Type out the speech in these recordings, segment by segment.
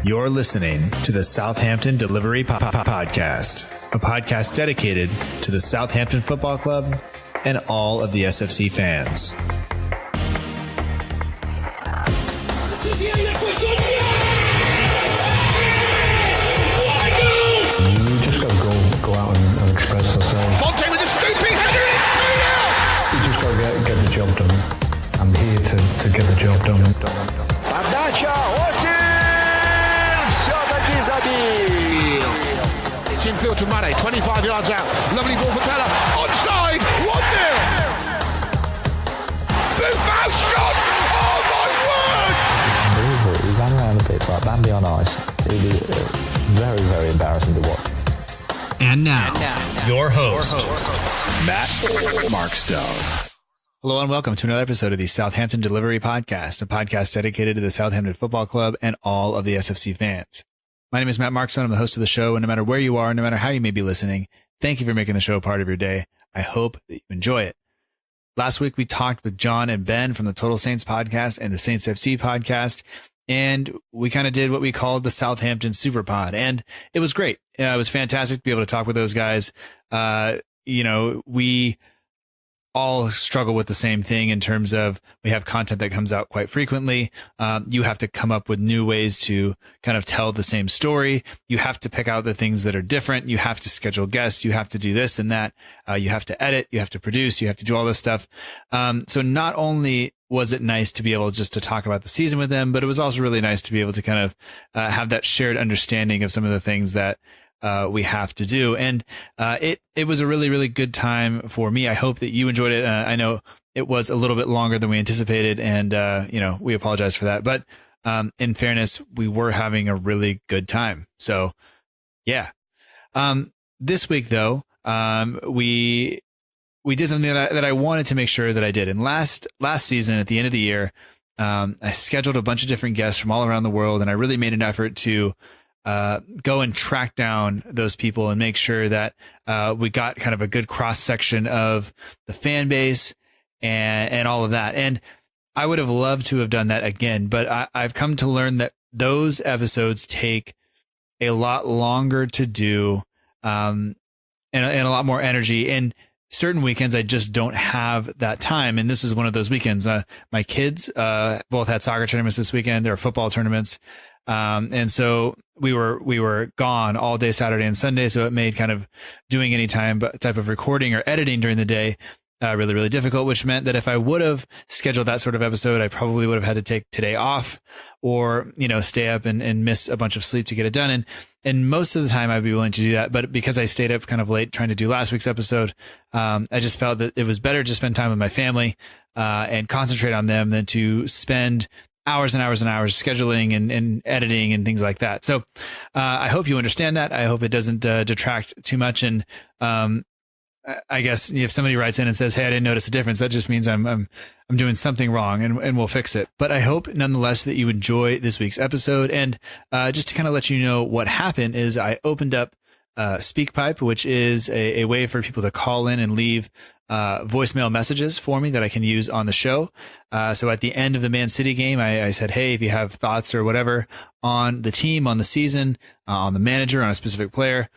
You're listening to the Southampton Delivery Podcast, a podcast dedicated to the Southampton Football Club and all of the SFC fans. You just got to go out and express ourselves. Fonte with a scooping header. You just got to get the job done. I'm here to get the job done. Подача, Остин! Все-таки забил! It's infield to Mane, 25 yards out. Lovely ball for Pella. Onside, 1-0! Buffon shot! Oh my word! Unbelievable. He ran around a bit like Bambi on ice. It was very, very embarrassing to watch. And now, your host, Matt Markstone. Hello and welcome to another episode of the Southampton Delivery Podcast, a podcast dedicated to the Southampton Football Club and all of the SFC fans. My name is Matt Markstone. I'm the host of the show, and no matter where you are, no matter how you may be listening, thank you for making the show a part of your day. I hope that you enjoy it. Last week, we talked with John and Ben from the Total Saints podcast and the Saints FC podcast, and we kind of did what we called the Southampton Super Pod, and it was great. It was fantastic to be able to talk with those guys. We all struggle with the same thing in terms of we have content that comes out quite frequently. You have to come up with new ways to kind of tell the same story. You have to pick out the things that are different. You have to schedule guests. You have to do this and that. You have to edit. You have to produce. You have to do all this stuff. So not only was it nice to be able just to talk about the season with them, but it was also really nice to be able to kind of have that shared understanding of some of the things that we have to do. And it was a really, really good time for me. I hope that you enjoyed it. I know it was a little bit longer than we anticipated, and we apologize for that. But in fairness, we were having a really good time. So yeah. This week though, we did something that I wanted to make sure that I did. And last season at the end of the year, I scheduled a bunch of different guests from all around the world, and I really made an effort to go and track down those people and make sure that we got kind of a good cross section of the fan base and all of that. And I would have loved to have done that again, but I've come to learn that those episodes take a lot longer to do and a lot more energy. And certain weekends, I just don't have that time. And this is one of those weekends. My kids both had soccer tournaments this weekend. There are football tournaments. And so we were gone all day Saturday and Sunday. So it made kind of doing any type of recording or editing during the day really, really difficult, which meant that if I would have scheduled that sort of episode, I probably would have had to take today off or, stay up and miss a bunch of sleep to get it done. And most of the time I'd be willing to do that. But because I stayed up kind of late trying to do last week's episode, I just felt that it was better to spend time with my family and concentrate on them than to spend hours and hours and hours scheduling and editing and things like that. So I hope you understand that. I hope it doesn't detract too much. And I guess if somebody writes in and says, "Hey, I didn't notice a difference," that just means I'm doing something wrong, and we'll fix it. But I hope nonetheless that you enjoy this week's episode. And just to kind of let you know what happened is I opened up SpeakPipe, which is a way for people to call in and leave voicemail messages for me that I can use on the show. So at the end of the Man City game, I said, "Hey, if you have thoughts or whatever on the team, on the season, on the manager, on a specific player,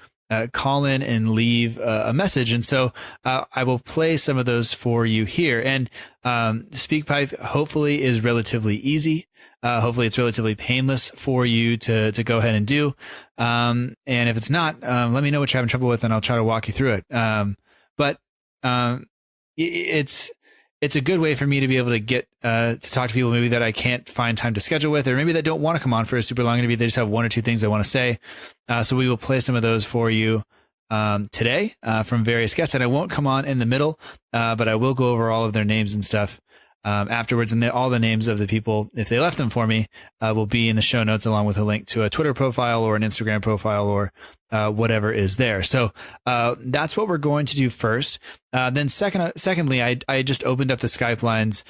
call in and leave a message." And so I will play some of those for you here. And SpeakPipe hopefully is relatively easy. Hopefully it's relatively painless for you to go ahead and do. And if it's not, let me know what you're having trouble with, and I'll try to walk you through it. But it's a good way for me to be able to get to talk to people maybe that I can't find time to schedule with, or maybe that don't want to come on for a super long interview. They just have one or two things they want to say. So we will play some of those for you today from various guests. And I won't come on in the middle, but I will go over all of their names and stuff afterwards. And all the names of the people, if they left them for me, will be in the show notes, along with a link to a Twitter profile or an Instagram profile or whatever is there. So that's what we're going to do first. Then secondly, I just opened up the Skype lines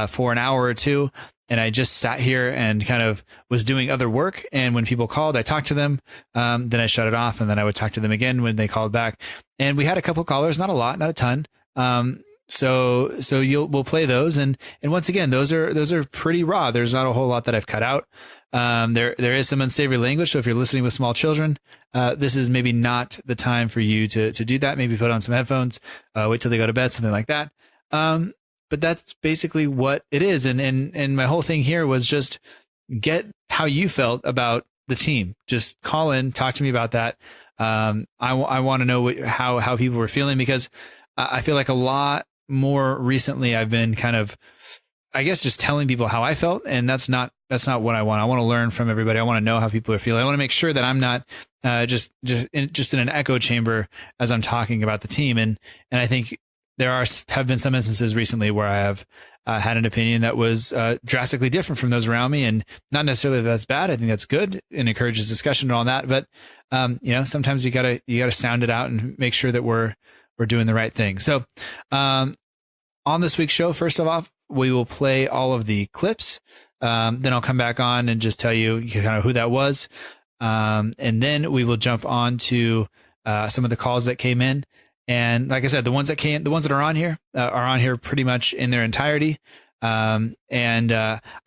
for an hour or two, and I just sat here and kind of was doing other work. And when people called, I talked to them. Then I shut it off, and then I would talk to them again when they called back. And we had a couple callers, not a lot, not a ton. So we'll play those, and once again, those are pretty raw. There's not a whole lot that I've cut out. There is some unsavory language. So if you're listening with small children, this is maybe not the time for you to do that. Maybe put on some headphones, wait till they go to bed, something like that. But that's basically what it is. And my whole thing here was just get how you felt about the team. Just call in, talk to me about that. I want to know how people were feeling, because I feel like a lot more recently I've been kind of, I guess, just telling people how I felt, and that's not what I want. I want to learn from everybody. I want to know how people are feeling. I want to make sure that I'm not just in an echo chamber as I'm talking about the team. And I think there have been some instances recently where I have had an opinion that was drastically different from those around me, and not necessarily that that's bad. I think that's good and encourages discussion and all that. But sometimes you gotta sound it out and make sure that we're doing the right thing. So on this week's show, first of all, we will play all of the clips. Then I'll come back on and just tell you kind of who that was. And then we will jump on to some of the calls that came in. And like I said, the ones that are on here pretty much in their entirety. I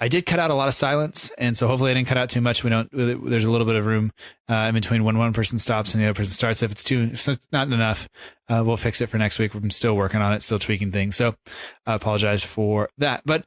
did cut out a lot of silence, and so hopefully I didn't cut out too much. There's a little bit of room in between when one person stops and the other person starts. If it's not enough, we'll fix it for next week. I'm still working on it, still tweaking things. So I apologize for that. But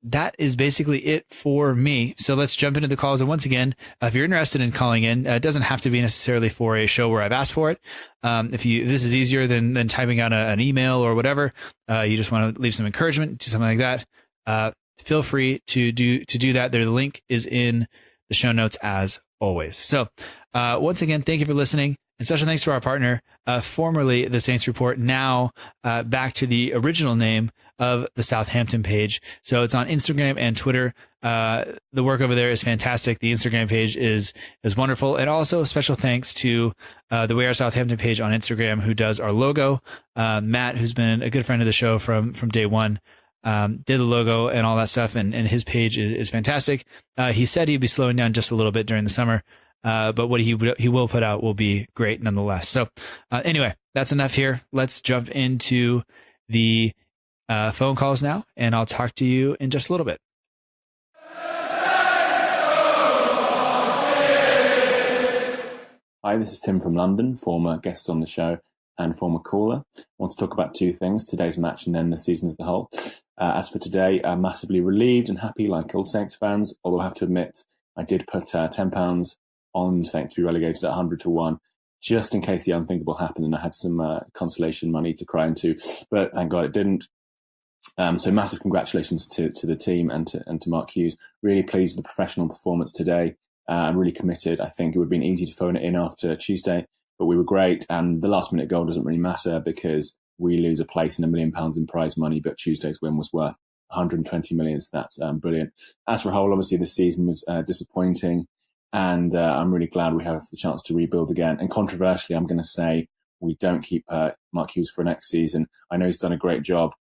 that is basically it for me. So let's jump into the calls. And once again, if you're interested in calling in, it doesn't have to be necessarily for a show where I've asked for it. If this is easier than typing out an email or whatever, you just want to leave some encouragement to something like that, feel free to do that. The link is in the show notes as always. So once again, thank you for listening. And special thanks to our partner, formerly the Saints Report, now back to the original name of the Southampton page. So it's on Instagram and Twitter. The work over there is fantastic. The Instagram page is wonderful. And also special thanks to the We Are Southampton page on Instagram, who does our logo. Matt, who's been a good friend of the show from day one, did the logo and all that stuff. And his page is fantastic. He said he'd be slowing down just a little bit during the summer. But what he will put out will be great nonetheless. So anyway, that's enough here. Let's jump into the phone calls now, and I'll talk to you in just a little bit. Hi, this is Tim from London, former guest on the show and former caller. I want to talk about two things, today's match and then the season as a whole. As for today, I'm massively relieved and happy like all Saints fans, although I have to admit I did put £10 on Saints to be relegated at 100-1, just in case the unthinkable happened, and I had some consolation money to cry into, but thank God it didn't. So massive congratulations to the team and to Mark Hughes. Really pleased with the professional performance today. I'm really committed. I think it would have been easy to phone it in after Tuesday, but we were great. And the last minute goal doesn't really matter because we lose a place and £1 million in prize money, but Tuesday's win was worth 120 million. So that's brilliant. As for a whole, obviously the season was disappointing. And I'm really glad we have the chance to rebuild again. And controversially, I'm going to say we don't keep Mark Hughes for next season. I know he's done a great job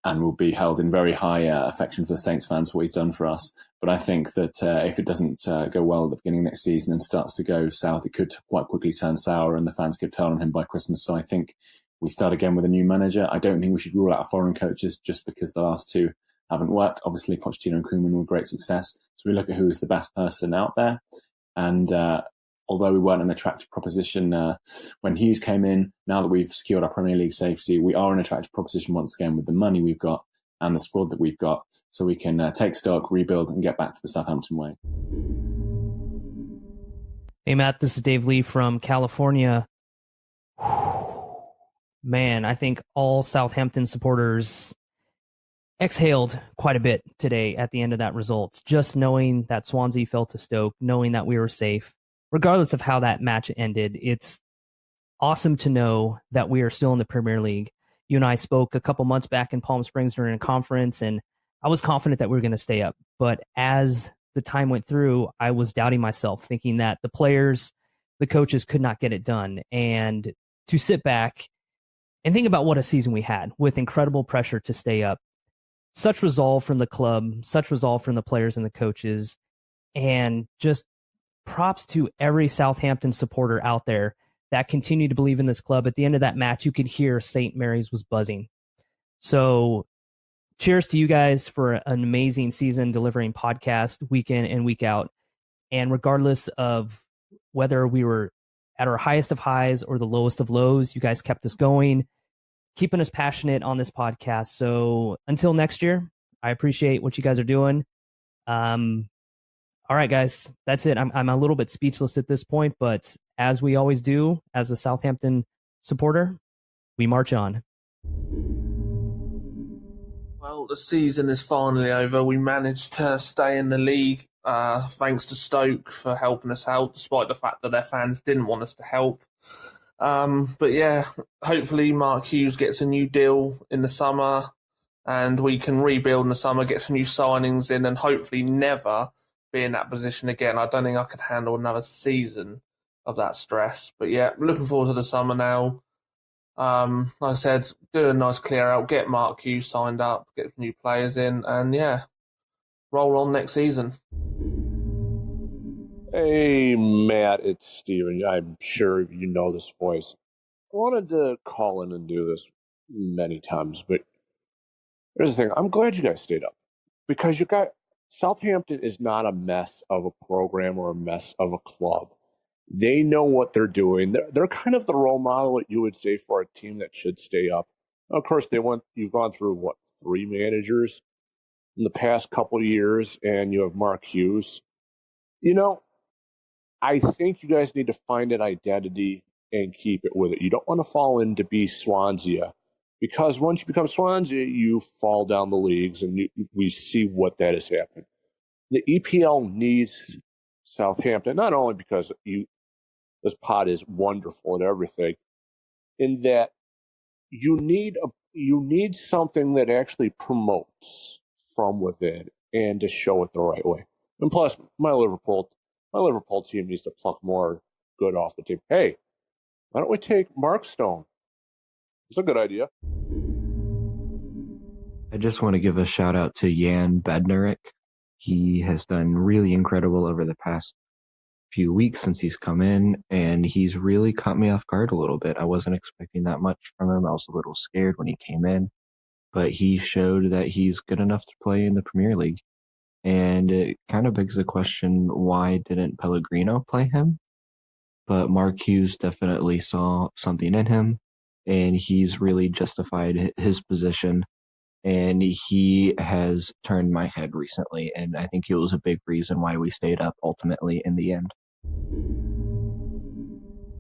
and will be held in very high affection for the Saints fans for what he's done for us. But I think that if it doesn't go well at the beginning of next season and starts to go south, it could quite quickly turn sour and the fans could turn on him by Christmas. So I think we start again with a new manager. I don't think we should rule out foreign coaches just because the last two haven't worked. Obviously, Pochettino and Koeman were great success. So we look at who is the best person out there. And although we weren't an attractive proposition when Hughes came in, now that we've secured our Premier League safety, we are an attractive proposition once again with the money we've got and the squad that we've got. So we can take stock, rebuild, and get back to the Southampton way. Hey, Matt, this is Dave Lee from California. Man, I think all Southampton supporters exhaled quite a bit today at the end of that result. Just knowing that Swansea fell to Stoke, knowing that we were safe, regardless of how that match ended, it's awesome to know that we are still in the Premier League. You and I spoke a couple months back in Palm Springs during a conference, and I was confident that we were going to stay up. But as the time went through, I was doubting myself, thinking that the players, the coaches could not get it done. And to sit back and think about what a season we had with incredible pressure to stay up. Such resolve from the club, such resolve from the players and the coaches, and just props to every Southampton supporter out there that continue to believe in this club. At the end of that match, you could hear St. Mary's was buzzing. So cheers to you guys for an amazing season delivering podcast week in and week out. And regardless of whether we were at our highest of highs or the lowest of lows, you guys kept us going, keeping us passionate on this podcast. So until next year, I appreciate what you guys are doing. All right, guys, that's it. I'm a little bit speechless at this point, but as we always do, as a Southampton supporter, we march on. Well, the season is finally over. We managed to stay in the league, thanks to Stoke for helping us out, despite the fact that their fans didn't want us to help. But yeah, hopefully Mark Hughes gets a new deal in the summer, and we can rebuild in the summer, get some new signings in, and hopefully never be in that position again. I don't think I could handle another season of that stress. But yeah, looking forward to the summer now. Like I said, do a nice clear out, get Mark Hughes signed up, get new players in, and yeah, roll on next season. Hey, Matt, it's Steven. I'm sure you know this voice. I wanted to call in and do this many times, but here's the thing. I'm glad you guys stayed up, because you got Southampton is not a mess of a program or a mess of a club. They know what they're doing. They're kind of the role model that you would say for a team that should stay up. Of course, you've gone through, 3 managers in the past couple of years, and you have Mark Hughes. I think you guys need to find an identity and keep it with it. You don't want to fall in to be Swansea, because once you become Swansea, you fall down the leagues, and we see what that has happened. The EPL needs Southampton, not only because this pod is wonderful and everything, in that you need something that actually promotes from within and to show it the right way. And plus, my Liverpool team needs to pluck more good off the team. Hey, why don't we take Mark Stone? It's a good idea. I just want to give a shout out to Jan Bednarik. He has done really incredible over the past few weeks since he's come in, and he's really caught me off guard a little bit. I wasn't expecting that much from him. I was a little scared when he came in, but he showed that he's good enough to play in the Premier League. And it kind of begs the question, why didn't Pellegrino play him? But Mark Hughes definitely saw something in him, and he's really justified his position. And he has turned my head recently, and I think it was a big reason why we stayed up ultimately in the end.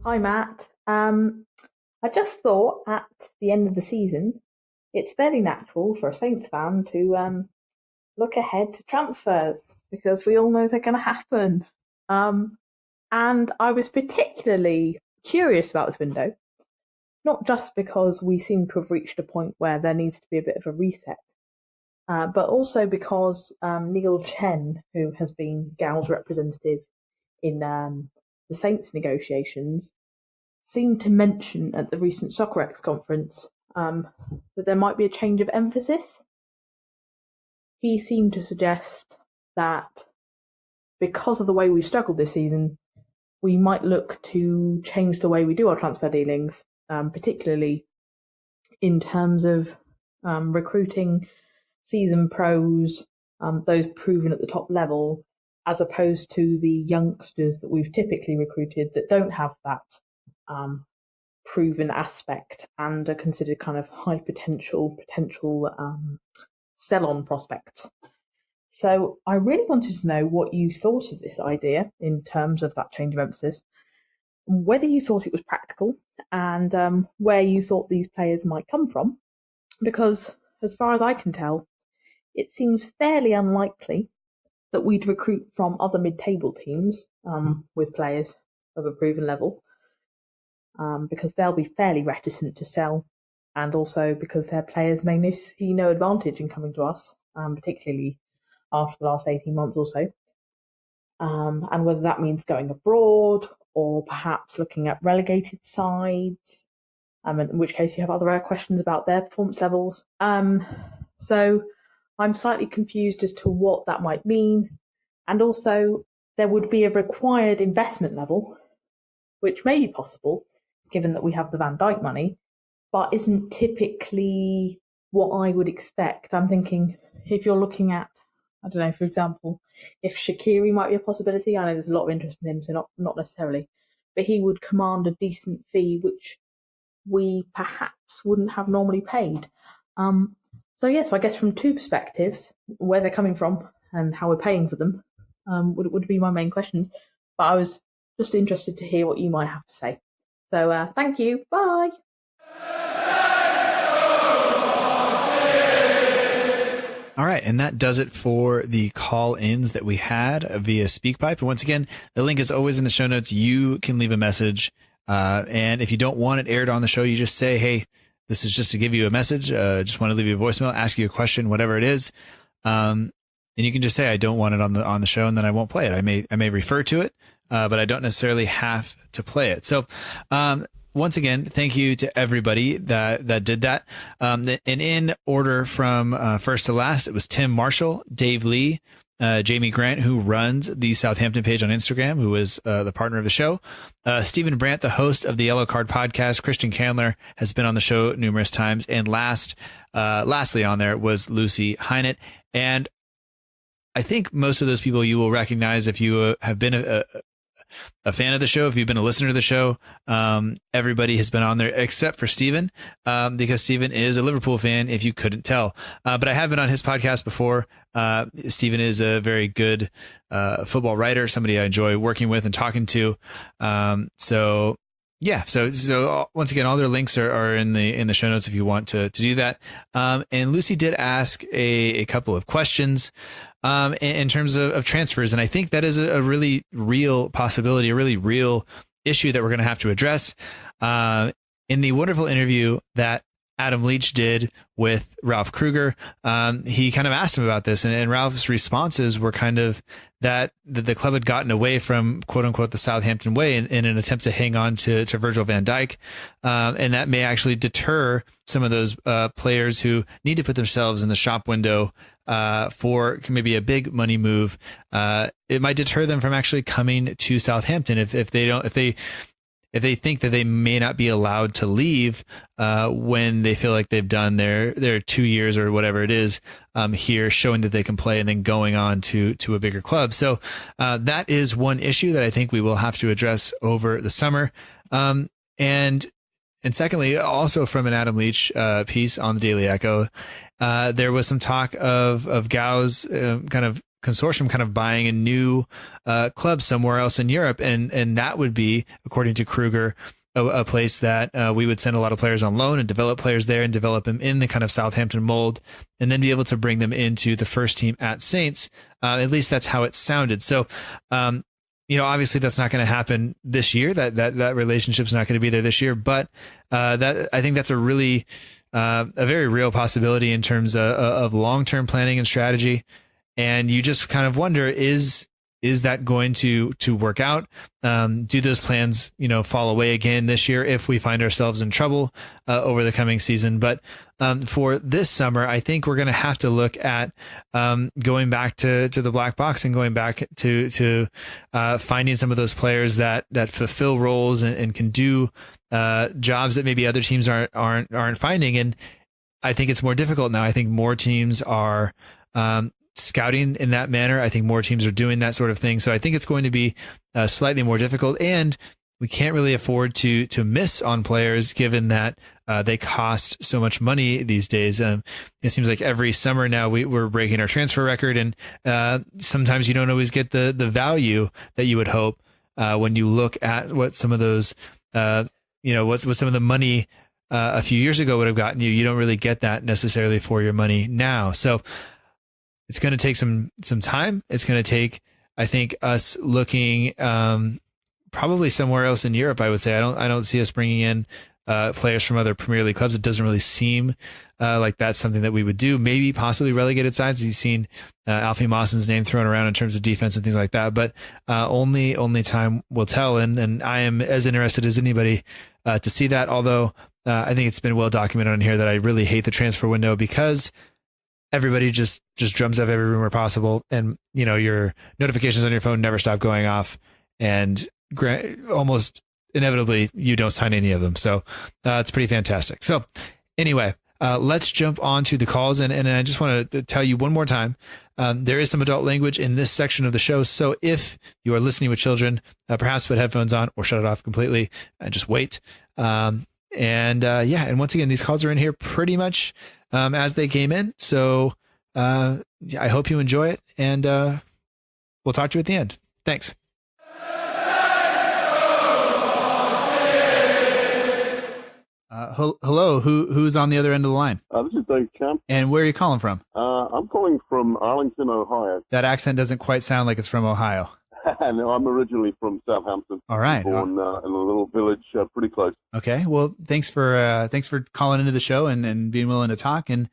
Hi, Matt. I just thought at the end of the season, it's fairly natural for a Saints fan to look ahead to transfers, because we all know they're going to happen. And I was particularly curious about this window, not just because we seem to have reached a point where there needs to be a bit of a reset, but also because Neil Chen, who has been Gal's representative in the Saints negotiations, seemed to mention at the recent SoccerX conference that there might be a change of emphasis. He seemed to suggest that because of the way we've struggled this season, we might look to change the way we do our transfer dealings, particularly in terms of recruiting seasoned pros, those proven at the top level, as opposed to the youngsters that we've typically recruited that don't have that proven aspect and are considered kind of high potential sell-on prospects. So I really wanted to know what you thought of this idea in terms of that change of emphasis, whether you thought it was practical, and where you thought these players might come from, because as far as I can tell, it seems fairly unlikely that we'd recruit from other mid-table teams with players of a proven level, because they'll be fairly reticent to sell, and also because their players may see no advantage in coming to us, particularly after the last 18 months or so. And whether that means going abroad or perhaps looking at relegated sides, in which case you have other questions about their performance levels. So I'm slightly confused as to what that might mean. And also, there would be a required investment level, which may be possible given that we have the Van Dijk money, but isn't typically what I would expect. I'm thinking if you're looking at, I don't know, for example, if Shaqiri might be a possibility. I know there's a lot of interest in him, so not necessarily, but he would command a decent fee, which we perhaps wouldn't have normally paid. So I guess from two perspectives, where they're coming from and how we're paying for them, would be my main questions. But I was just interested to hear what you might have to say. So thank you. Bye. All right, and that does it for the call-ins that we had via SpeakPipe. And once again, the link is always in the show notes. You can leave a message, and if you don't want it aired on the show, you just say, hey, this is just to give you a message. Just want to leave you a voicemail, ask you a question, whatever it is. And you can just say, I don't want it on the show, and then I won't play it. I may refer to it, but I don't necessarily have to play it. So, once again, thank you to everybody that did that. And in order from first to last, it was Tim Marshall, Dave Lee, Jamie Grant, who runs the Southampton page on Instagram, who is the partner of the show, Stephen Brandt, the host of the Yellow Card podcast. Christian Candler has been on the show numerous times. And lastly on there was Lucy Highnett. And I think most of those people you will recognize if you have been a fan of the show, if you've been a listener to the show. Everybody has been on there except for Steven, because Steven is a Liverpool fan, if you couldn't tell. But I have been on his podcast before. Steven is a very good football writer, somebody I enjoy working with and talking to. So once again, all their links are in the show notes if you want to do that. And Lucy did ask a couple of questions in terms of transfers. And I think that is a really real possibility, a really real issue that we're going to have to address. In the wonderful interview that Adam Leach did with Ralph Kruger, he kind of asked him about this, and Ralph's responses were kind of that the club had gotten away from quote unquote the Southampton way in an attempt to hang on to Virgil van Dijk. And that may actually deter some of those players who need to put themselves in the shop window for maybe a big money move. It might deter them from actually coming to Southampton if they think that they may not be allowed to leave when they feel like they've done their 2 years or whatever it is here, showing that they can play and then going on to a bigger club. So that is one issue that I think we will have to address over the summer. And secondly, also from an Adam Leach piece on the Daily Echo, there was some talk of Gau's kind of consortium kind of buying a new club somewhere else in Europe. And that would be, according to Kruger, a place that we would send a lot of players on loan and develop players there and develop them in the kind of Southampton mold, and then be able to bring them into the first team at Saints. At least that's how it sounded. So, obviously that's not going to happen this year. That relationship's not going to be there this year, but that I think that's a really a very real possibility in terms of long-term planning and strategy. And you just kind of wonder, is that going to work out? Do those plans, fall away again this year if we find ourselves in trouble over the coming season? But for this summer, I think we're going to have to look at going back to the black box and going back to finding some of those players that fulfill roles and can do jobs that maybe other teams aren't finding. And I think it's more difficult now. I think more teams are scouting in that manner. I think more teams are doing that sort of thing. So I think it's going to be slightly more difficult, and we can't really afford to miss on players given that they cost so much money these days. It seems like every summer now we're breaking our transfer record, and sometimes you don't always get the value that you would hope when you look at what some of those, what some of the money a few years ago would have gotten you. You don't really get that necessarily for your money now. So it's going to take some time. It's going to take, I think, us looking probably somewhere else in Europe. I would say I don't see us bringing in players from other Premier League clubs. It doesn't really seem like that's something that we would do. Maybe possibly relegated sides. You've seen Alfie Mawson's name thrown around in terms of defense and things like that, but only time will tell. And I am as interested as anybody to see that. Although I think it's been well documented on here that I really hate the transfer window because everybody just drums up every rumor possible, and your notifications on your phone never stop going off, and almost inevitably you don't sign any of them. So it's pretty fantastic. So anyway, let's jump on to the calls. And I just want to tell you one more time, there is some adult language in this section of the show. So if you are listening with children, perhaps put headphones on or shut it off completely and just wait. And once again, these calls are in here pretty much as they came in. So I hope you enjoy it, and we'll talk to you at the end. Thanks. Hello, who's on the other end of the line? This is Dave Champ. And where are you calling from? I'm calling from Arlington, Ohio. That accent doesn't quite sound like it's from Ohio. No, I'm originally from Southampton. All right. Born in a little village pretty close. Okay. Well, thanks for calling into the show and being willing to talk. And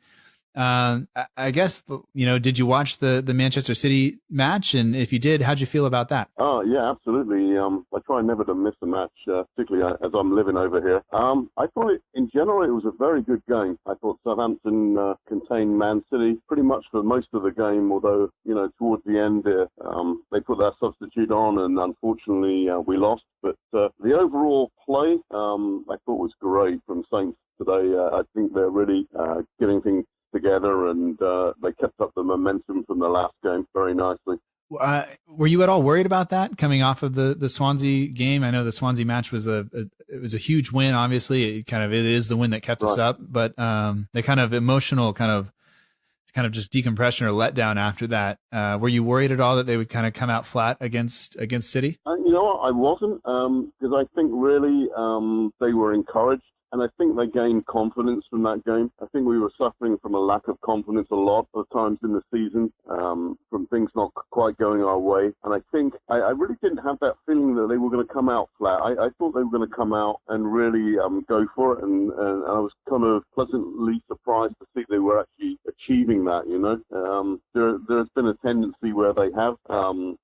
I guess, did you watch the Manchester City match? And if you did, how'd you feel about that? Oh, yeah, absolutely. I try never to miss a match, particularly as I'm living over here. I thought in general it was a very good game. I thought Southampton contained Man City pretty much for most of the game, although, towards the end they put that substitute on and unfortunately we lost. But the overall play I thought was great from Saints today. I think they're really getting things together, and they kept up the momentum from the last game very nicely. Were you at all worried about that coming off of the Swansea game? I know the Swansea match was a huge win. Obviously, it is the win that kept us up, but the kind of emotional kind of just decompression or letdown after that. Were you worried at all that they would kind of come out flat against City? You know what? I wasn't, because I think really they were encouraged. And I think they gained confidence from that game. I think we were suffering from a lack of confidence a lot of times in the season, from things not quite going our way. And I think I really didn't have that feeling that they were going to come out flat. I thought they were going to come out and really go for it. And I was kind of pleasantly surprised to see they were actually achieving that, There's been a tendency where they have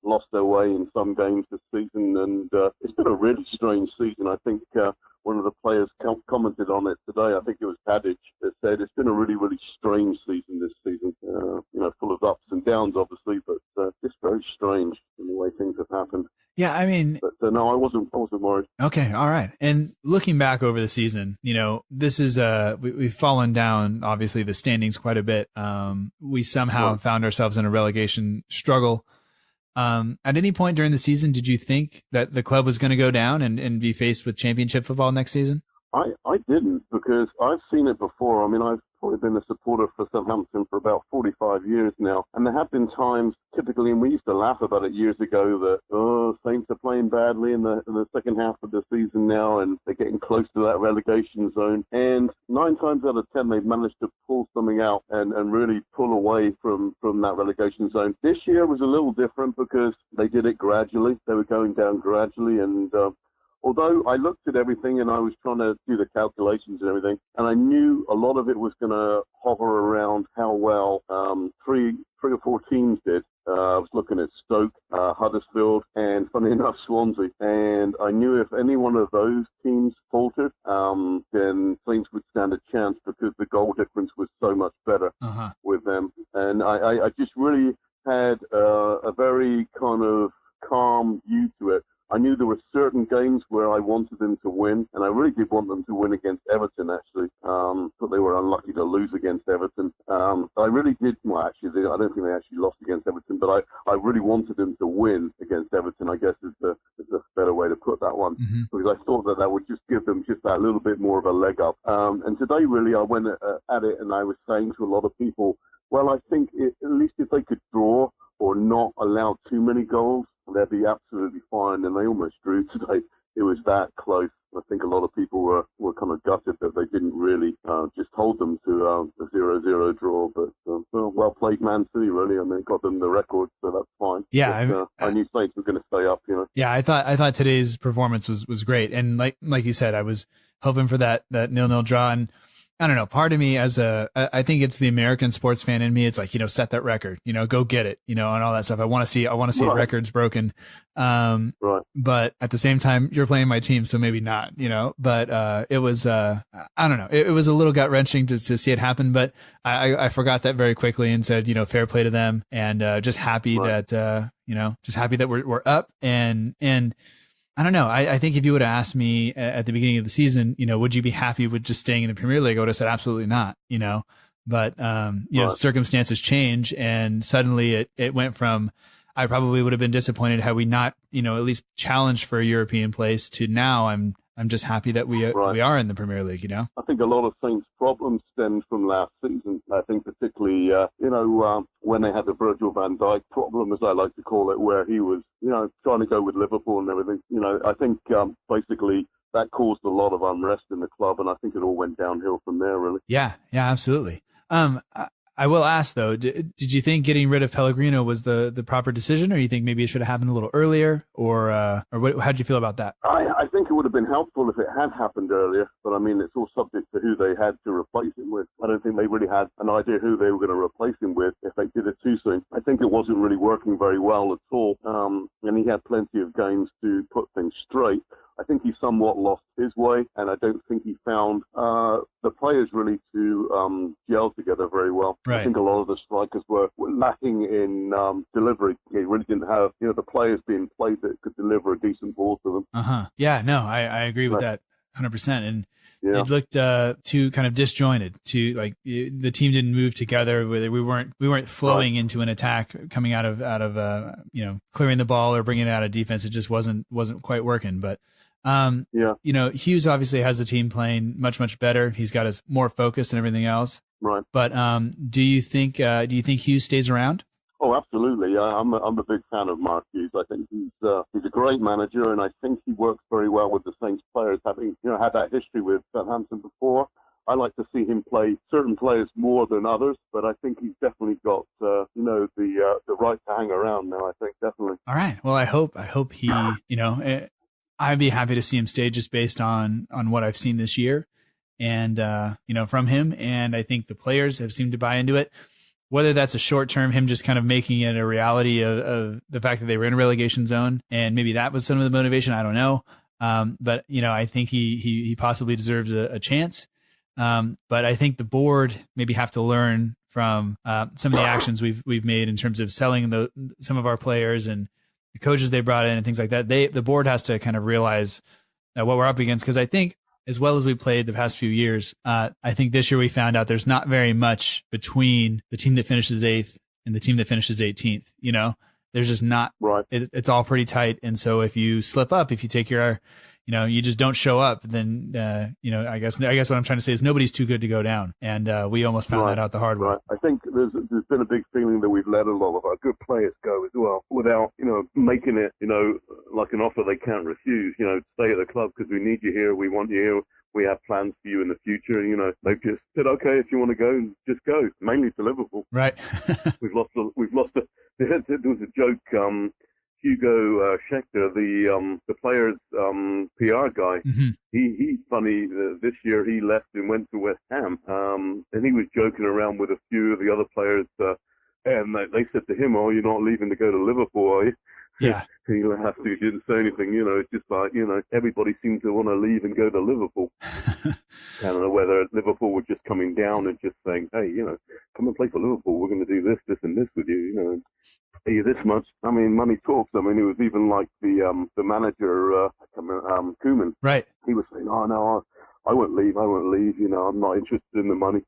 lost their way in some games this season. And it's been a really strange season. I think one of the players commented on it today. I think it was Tadic that said it's been a really, really strange season this season. Full of ups and downs, obviously, but it's very strange in the way things have happened. Yeah, I mean, but no, I wasn't worried. Okay, all right. And looking back over the season, this is we've fallen down obviously the standings quite a bit. We somehow found ourselves in a relegation struggle. At any point during the season, did you think that the club was going to go down and be faced with championship football next season? I didn't, because I've seen it before. I mean, I've probably been a supporter for Southampton for about 45 years now. And there have been times, typically, and we used to laugh about it years ago, that, Saints are playing badly in the second half of the season now, and they're getting close to that relegation zone. And 9 times out of 10, they've managed to pull something out and really pull away from that relegation zone. This year was a little different because they did it gradually. They were going down gradually, and although I looked at everything and I was trying to do the calculations and everything, and I knew a lot of it was going to hover around how well three or four teams did. I was looking at Stoke, Huddersfield, and funny enough, Swansea. And I knew if any one of those teams faltered, then Saints would stand a chance because the goal difference was so much better with them. And I just really had a very kind of calm view to it. I knew there were certain games where I wanted them to win, and I really did want them to win against Everton, actually. But they were unlucky to lose against Everton. I really did, actually, I don't think they actually lost against Everton, but I really wanted them to win against Everton, I guess is the better way to put that one. Because I thought that would just give them just that little bit more of a leg up. And today, really, I went at it and I was saying to a lot of people, well, I think at least if they could draw or not allow too many goals, they'd be absolutely fine, and they almost drew today. It was that close. I think a lot of people were kind of gutted that they didn't really just hold them to a 0-0 draw. But well played, Man City, really. I mean, it got them the record, so that's fine. Yeah, but, I knew Saints were going to stay up. Yeah, I thought today's performance was great, and like you said, I was hoping for that 0-0 draw. And I don't know, part of me I think it's the American sports fan in me. It's like, set that record, go get it, and all that stuff. I want to see records broken. Right. But at the same time, you're playing my team, so maybe not, but, it was, I don't know. It was a little gut wrenching to see it happen, but I forgot that very quickly and said, fair play to them, and, just happy that, just happy that we're up and, I don't know. I think if you would have asked me at the beginning of the season, would you be happy with just staying in the Premier League? I would have said absolutely not, but, circumstances change, and suddenly it went from, I probably would have been disappointed had we not, at least challenged for a European place, to now I'm just happy that we are in the Premier League, I think a lot of Saints' problems stemmed from last season. I think particularly, when they had the Virgil van Dijk problem, as I like to call it, where he was, trying to go with Liverpool and everything. I think basically that caused a lot of unrest in the club, and I think it all went downhill from there, really. Yeah, absolutely. I will ask though, did you think getting rid of Pellegrino was the proper decision, or you think maybe it should have happened a little earlier, or how did you feel about that? I think it would have been helpful if it had happened earlier, but I mean, it's all subject to who they had to replace him with. I don't think they really had an idea who they were going to replace him with if they did it too soon. I think it wasn't really working very well at all, and he had plenty of games to put things straight. I think he somewhat lost his way, and I don't think he found the players really to gel together very well. Right. I think a lot of the strikers were lacking in delivery. They really didn't have the players being played that could deliver a decent ball to them. Yeah, no, I agree with that 100%. And it looked too kind of disjointed. The team didn't move together. We weren't flowing into an attack coming out of clearing the ball or bringing it out of defense. It just wasn't quite working. But Hughes obviously has the team playing much, much better. He's got us more focused and everything else. Right. But do you think Hughes stays around? Oh, absolutely. I'm a big fan of Mark Hughes. I think he's a great manager, and I think he works very well with the Saints players, having had that history with Southampton before. I like to see him play certain players more than others, but I think he's definitely got the right to hang around now. I think definitely. All right. Well, I hope he I'd be happy to see him stay just based on what I've seen this year, and from him. And I think the players have seemed to buy into it. Whether that's a short term, him just kind of making it a reality of the fact that they were in a relegation zone, and maybe that was some of the motivation. I don't know. But I think he possibly deserves a chance. But I think the board maybe have to learn from some of the actions we've made in terms of selling some of our players and the coaches they brought in and things like that. The board has to kind of realize what we're up against, because I think, as well as we played the past few years, I think this year we found out there's not very much between the team that finishes 8th and the team that finishes 18th. There's just not. Right. It's all pretty tight. And so if you slip up, if you take your, you just don't show up, then, I guess what I'm trying to say is nobody's too good to go down. And we almost found that out the hard way. Right. I think there's been a big feeling that we've let a lot of our good players go as well, without, making it, like an offer they can't refuse. Stay at the club because we need you here, we want you here, we have plans for you in the future. They've just said, okay, if you want to go, just go. Mainly to Liverpool. Right. There was a joke. Hugo Schechter, the players' PR guy, he's funny. This year he left and went to West Ham, and he was joking around with a few of the other players, and they said to him, "Oh, you're not leaving to go to Liverpool, are you?" Yeah. He didn't say anything. It's just like, everybody seemed to want to leave and go to Liverpool. I don't know whether Liverpool were just coming down and just saying, hey, come and play for Liverpool. We're going to do this and this with you, pay you this much. I mean, money talks. I mean, it was even like the manager, Koeman. Right. He was saying, oh, no, I won't leave. I'm not interested in the money.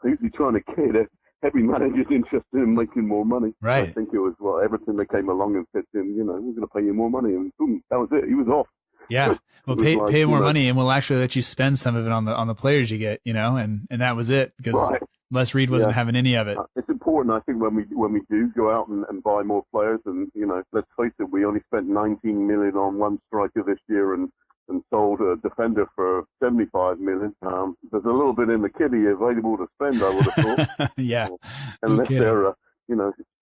Who's he trying to kid? Every manager's interested in making more money. Right. I think it was Everton that came along and said to him, we're going to pay you more money, and boom, that was it. He was off. Yeah. Well, pay more money, and we'll actually let you spend some of it on the players you get, and that was it, because Les Reed wasn't having any of it. It's important, I think, when we do go out and buy more players, and let's face it, we only spent 19 million on one striker this year, and sold a defender for 75 million. There's a little bit in the kitty available to spend, I would have thought. Yeah. Unless they're,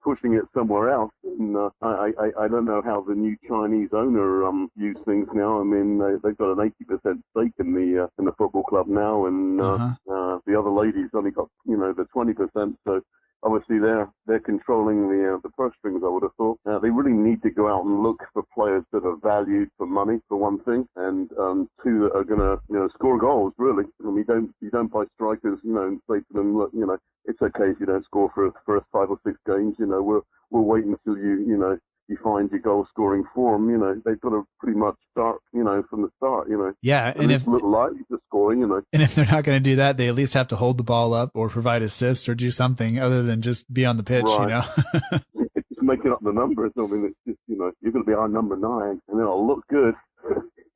pushing it somewhere else. And I don't know how the new Chinese owner views things now. I mean, they've got an 80% stake in the football club now, and the other lady's only got the 20%. So obviously they're controlling the purse strings, I would have thought. They really need to go out and look for players that are valued for money, for one thing, and two, that are going to score goals, really. I mean, you don't buy strikers, and say to them, look, it's okay if you don't score for us 5 or 6 games. We'll wait until you find your goal scoring form, they've got to pretty much start, from the start, Yeah, and if look likely to scoring, And if they're not going to do that, they at least have to hold the ball up or provide assists or do something other than just be on the pitch, right. It's just making up the numbers. I mean, it's just, you're going to be our number 9, and then it'll look good.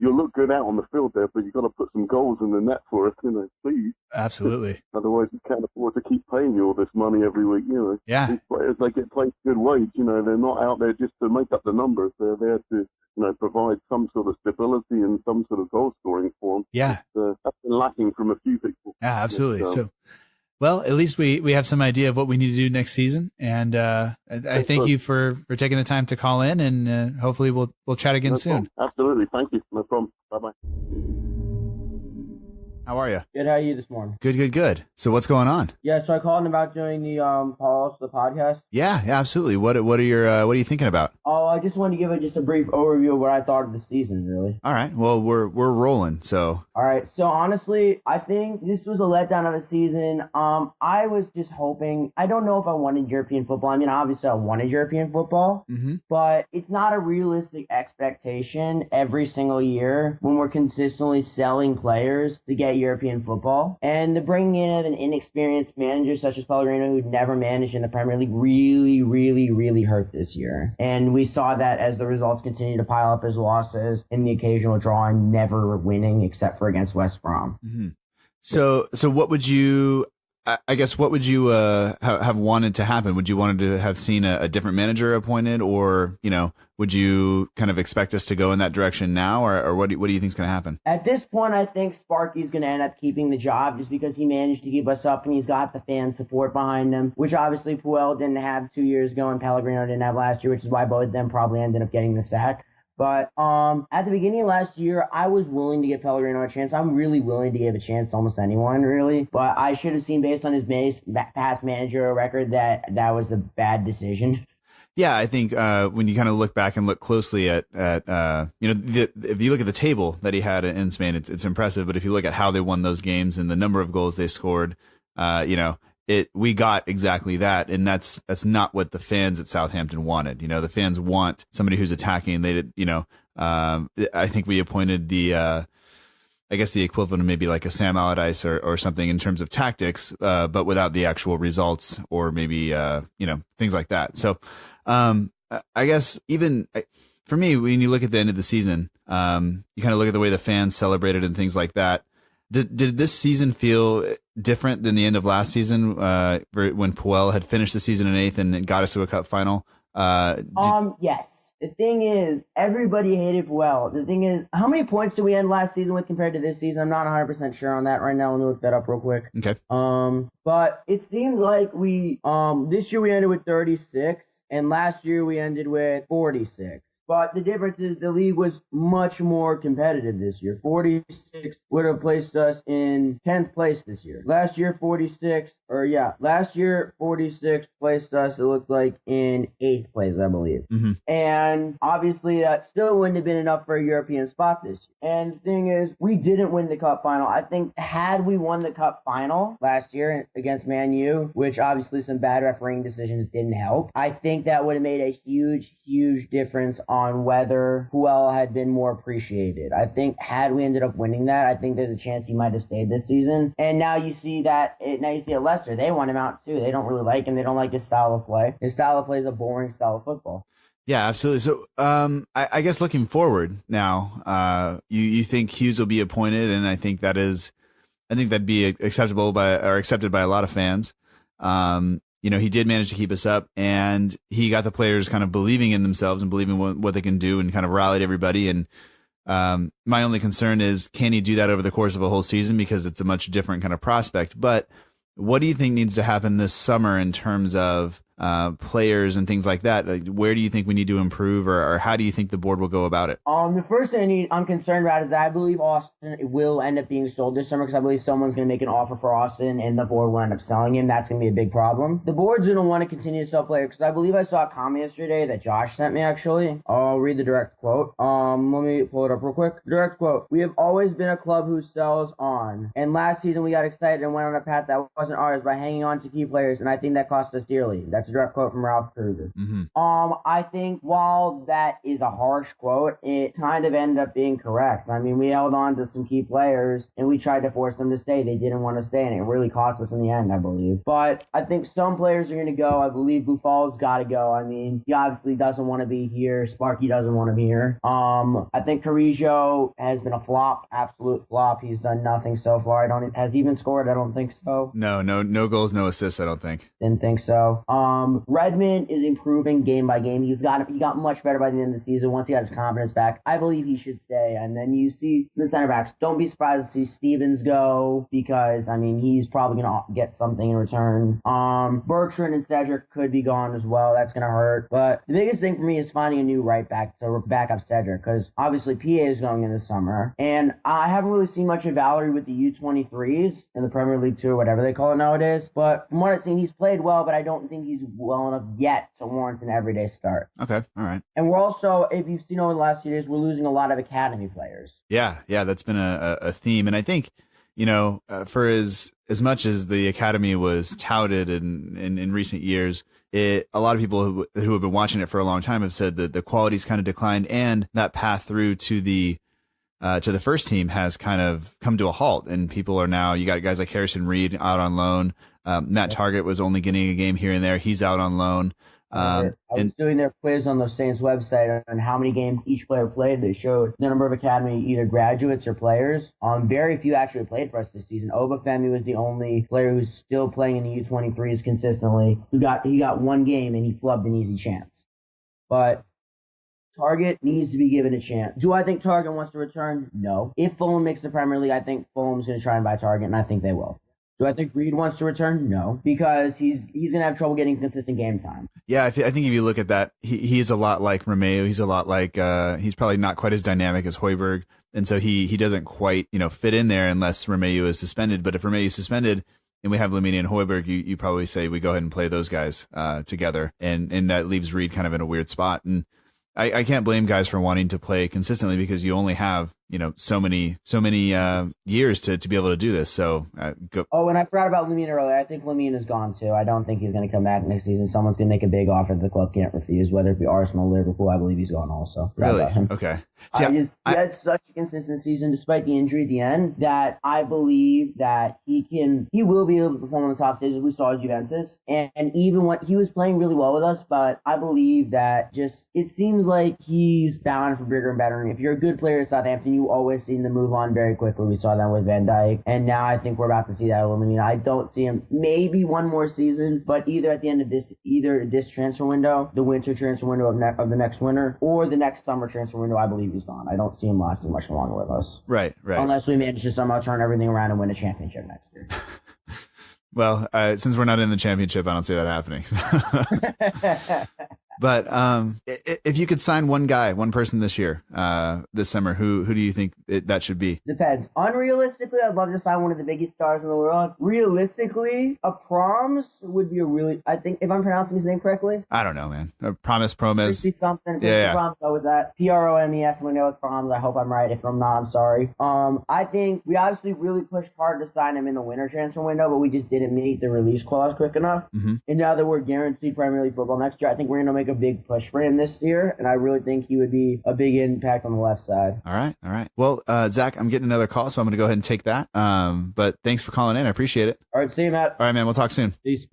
You'll look good out on the field there, but you've got to put some goals in the net for us, please. Absolutely. Otherwise, we can't afford to keep paying you all this money every week, Yeah. These players, they get paid good wage, they're not out there just to make up the numbers. They're there to, provide some sort of stability and some sort of goal scoring form. Yeah. That's been lacking from a few people. Yeah, absolutely. So, well, at least we have some idea of what we need to do next season. And I thank you for taking the time to call in, and hopefully we'll chat again soon. Problem. Absolutely. Thank you. No problem. Bye-bye. How are you? Good. How are you this morning? Good. So what's going on? Yeah, so I called about doing the calls, the podcast. Yeah, absolutely. What are you thinking about? Oh, I just wanted to give just a brief overview of what I thought of the season, really. All right. Well, we're rolling. So. All right. So honestly, I think this was a letdown of a season. I was just hoping. I don't know if I wanted European football. I mean, obviously I wanted European football, but it's not a realistic expectation every single year when we're consistently selling players to get European football. And the bringing in of an inexperienced manager such as Pellegrino, who'd never managed in the Premier League, really hurt this year. And we saw that as the results continue to pile up as losses in the occasional draw and never winning except for against West Brom. So what would you, I guess, what would you have wanted to happen? Would you wanted to have seen a different manager appointed, or, would you kind of expect us to go in that direction now, or what do you think is going to happen? At this point, I think Sparky's going to end up keeping the job just because he managed to keep us up and he's got the fan support behind him, which obviously Puel didn't have 2 years ago and Pellegrino didn't have last year, which is why both of them probably ended up getting the sack. But at the beginning of last year, I was willing to give Pellegrino a chance. I'm really willing to give a chance to almost anyone, really. But I should have seen, based on his past managerial record, that was a bad decision. Yeah, I think when you kind of look back and look closely at if you look at the table that he had in Spain, it's impressive. But if you look at how they won those games and the number of goals they scored, we got exactly that, and that's not what the fans at Southampton wanted. The fans want somebody who's attacking. They did, I think we appointed the equivalent of maybe like a Sam Allardyce or something in terms of tactics, but without the actual results or maybe things like that. So I guess even for me, when you look at the end of the season, you kind of look at the way the fans celebrated and things like that. Did this season feel different than the end of last season when Puel had finished the season in 8th and got us to a cup final? Yes. The thing is, everybody hated Puel. The thing is, how many points did we end last season with compared to this season? I'm not 100% sure on that right now. Let me look that up real quick. Okay. But it seems like we this year we ended with 36, and last year we ended with 46. But the difference is the league was much more competitive this year. 46 would have placed us in 10th place this year. Last year 46 placed us, it looked like, in 8th place, I believe. And obviously that still wouldn't have been enough for a European spot this year. And the thing is, we didn't win the cup final. I think had we won the cup final last year against Man U, which obviously some bad refereeing decisions didn't help, I think that would have made a huge difference on whether Puel had been more appreciated. I think had we ended up winning that, I think there's a chance he might have stayed this season. And now you see at Leicester, they want him out too. They don't really like him. They don't like his style of play. His style of play is a boring style of football. Yeah, absolutely. So I guess looking forward now, you think Hughes will be appointed, and I think that'd be accepted by a lot of fans. He did manage to keep us up, and he got the players kind of believing in themselves and believing what they can do, and kind of rallied everybody. And my only concern is, can he do that over the course of a whole season? Because it's a much different kind of prospect. But what do you think needs to happen this summer in terms of players and things like that? Like, where do you think we need to improve, or how do you think the board will go about it? The first thing I'm concerned about is that I believe Austin will end up being sold this summer, because I believe someone's going to make an offer for Austin and the board will end up selling him. That's going to be a big problem. The board's going to want to continue to sell players, because I believe I saw a comment yesterday that Josh sent me, actually. I'll read the direct quote. Let me pull it up real quick. Direct quote: "We have always been a club who sells on. And last season we got excited and went on a path that wasn't ours by hanging on to key players, and I think that cost us dearly." That's a direct quote from Ralph Kruger. I think while that is a harsh quote, it kind of ended up being correct. I mean, we held on to some key players and we tried to force them to stay. They didn't want to stay, and it really cost us in the end, I believe. But I think some players are going to go. I believe Buffal's got to go. I mean, he obviously doesn't want to be here. Sparky doesn't want to be here. I think Carrillo has been a flop, absolute flop. He's done nothing so far. Has he even scored? I don't think so. No goals, no assists, I don't think. Didn't think so. Redmond is improving game by game. He got much better by the end of the season once he got his confidence back. I believe he should stay. And then you see the center backs. Don't be surprised to see Stevens go because, I mean, he's probably going to get something in return. Bertrand and Cedric could be gone as well. That's going to hurt. But the biggest thing for me is finding a new right back to back up Cedric because obviously PA is going in the summer. And I haven't really seen much of Valerie with the U23s in the Premier League 2 or whatever they call it nowadays. But from what I've seen, he's played well, but I don't think he's well enough yet to warrant an everyday start. Okay, all right. And we're also, if you've seen over the last few days, we're losing a lot of academy players. Yeah, that's been a theme. And I think, for as much as the academy was touted in recent years, a lot of people who have been watching it for a long time have said that the quality's kind of declined and that path through to the first team has kind of come to a halt. And people are now, you got guys like Harrison Reed out on loan. Matt Targett was only getting a game here and there. He's out on loan. I was doing their quiz on the Saints website on how many games each player played. They showed the number of academy either graduates or players. Very few actually played for us this season. Obafemi was the only player who's still playing in the U23s consistently. He got one game and he flubbed an easy chance. But Targett needs to be given a chance. Do I think Targett wants to return? No. If Fulham makes the Premier League, I think Fulham's going to try and buy Targett, and I think they will. Do I think Reed wants to return? No, because he's going to have trouble getting consistent game time. Yeah, I think if you look at that, he's a lot like Romeo. He's a lot like he's probably not quite as dynamic as Højbjerg, and so he doesn't quite fit in there unless Romeo is suspended. But if Romeo is suspended and we have Lamine and Højbjerg, you probably say we go ahead and play those guys together, and that leaves Reed kind of in a weird spot. And I can't blame guys for wanting to play consistently because you only have so many years to be able to do this. So go. Oh, and I forgot about Lamine earlier. I think Lamine is gone too. I don't think he's going to come back next season. Someone's going to make a big offer that the club can't refuse, whether it be Arsenal, Liverpool. I believe he's gone also. Really? Okay. See, he had such a consistent season despite the injury at the end that I believe that he will be able to perform on the top stages. We saw Juventus, and even when he was playing really well with us, but I believe that it seems like he's bound for bigger and better. And if you're a good player at Southampton, you always seem to move on very quickly. We saw that with Van Dijk, and now I think we're about to see that with Lamine. I don't see him maybe one more season, but either at the end of this transfer window, the winter transfer window of the next winter, or the next summer transfer window, I believe he's gone. I don't see him lasting much longer with us. Right. Unless we manage to somehow turn everything around and win a championship next year. Well, since we're not in the championship, I don't see that happening. But if you could sign one person this year, this summer, who do you think that should be? Depends. Unrealistically, I'd love to sign one of the biggest stars in the world. Realistically, a Proms would be I think, if I'm pronouncing his name correctly. I don't know, man. Promise. Something. Yeah. Proms, go with that. Promes. We know it's Proms. I hope I'm right. If I'm not, I'm sorry. I think we obviously really pushed hard to sign him in the winter transfer window, but we just didn't meet the release clause quick enough. Mm-hmm. And now that we're guaranteed Premier League football next year, I think we're going to make a big push for him this year, and I really think he would be a big impact on the left side. All right. Well, Zach, I'm getting another call, so I'm going to go ahead and take that. But thanks for calling in. I appreciate it. All right, see you, Matt. All right, man. We'll talk soon. Peace.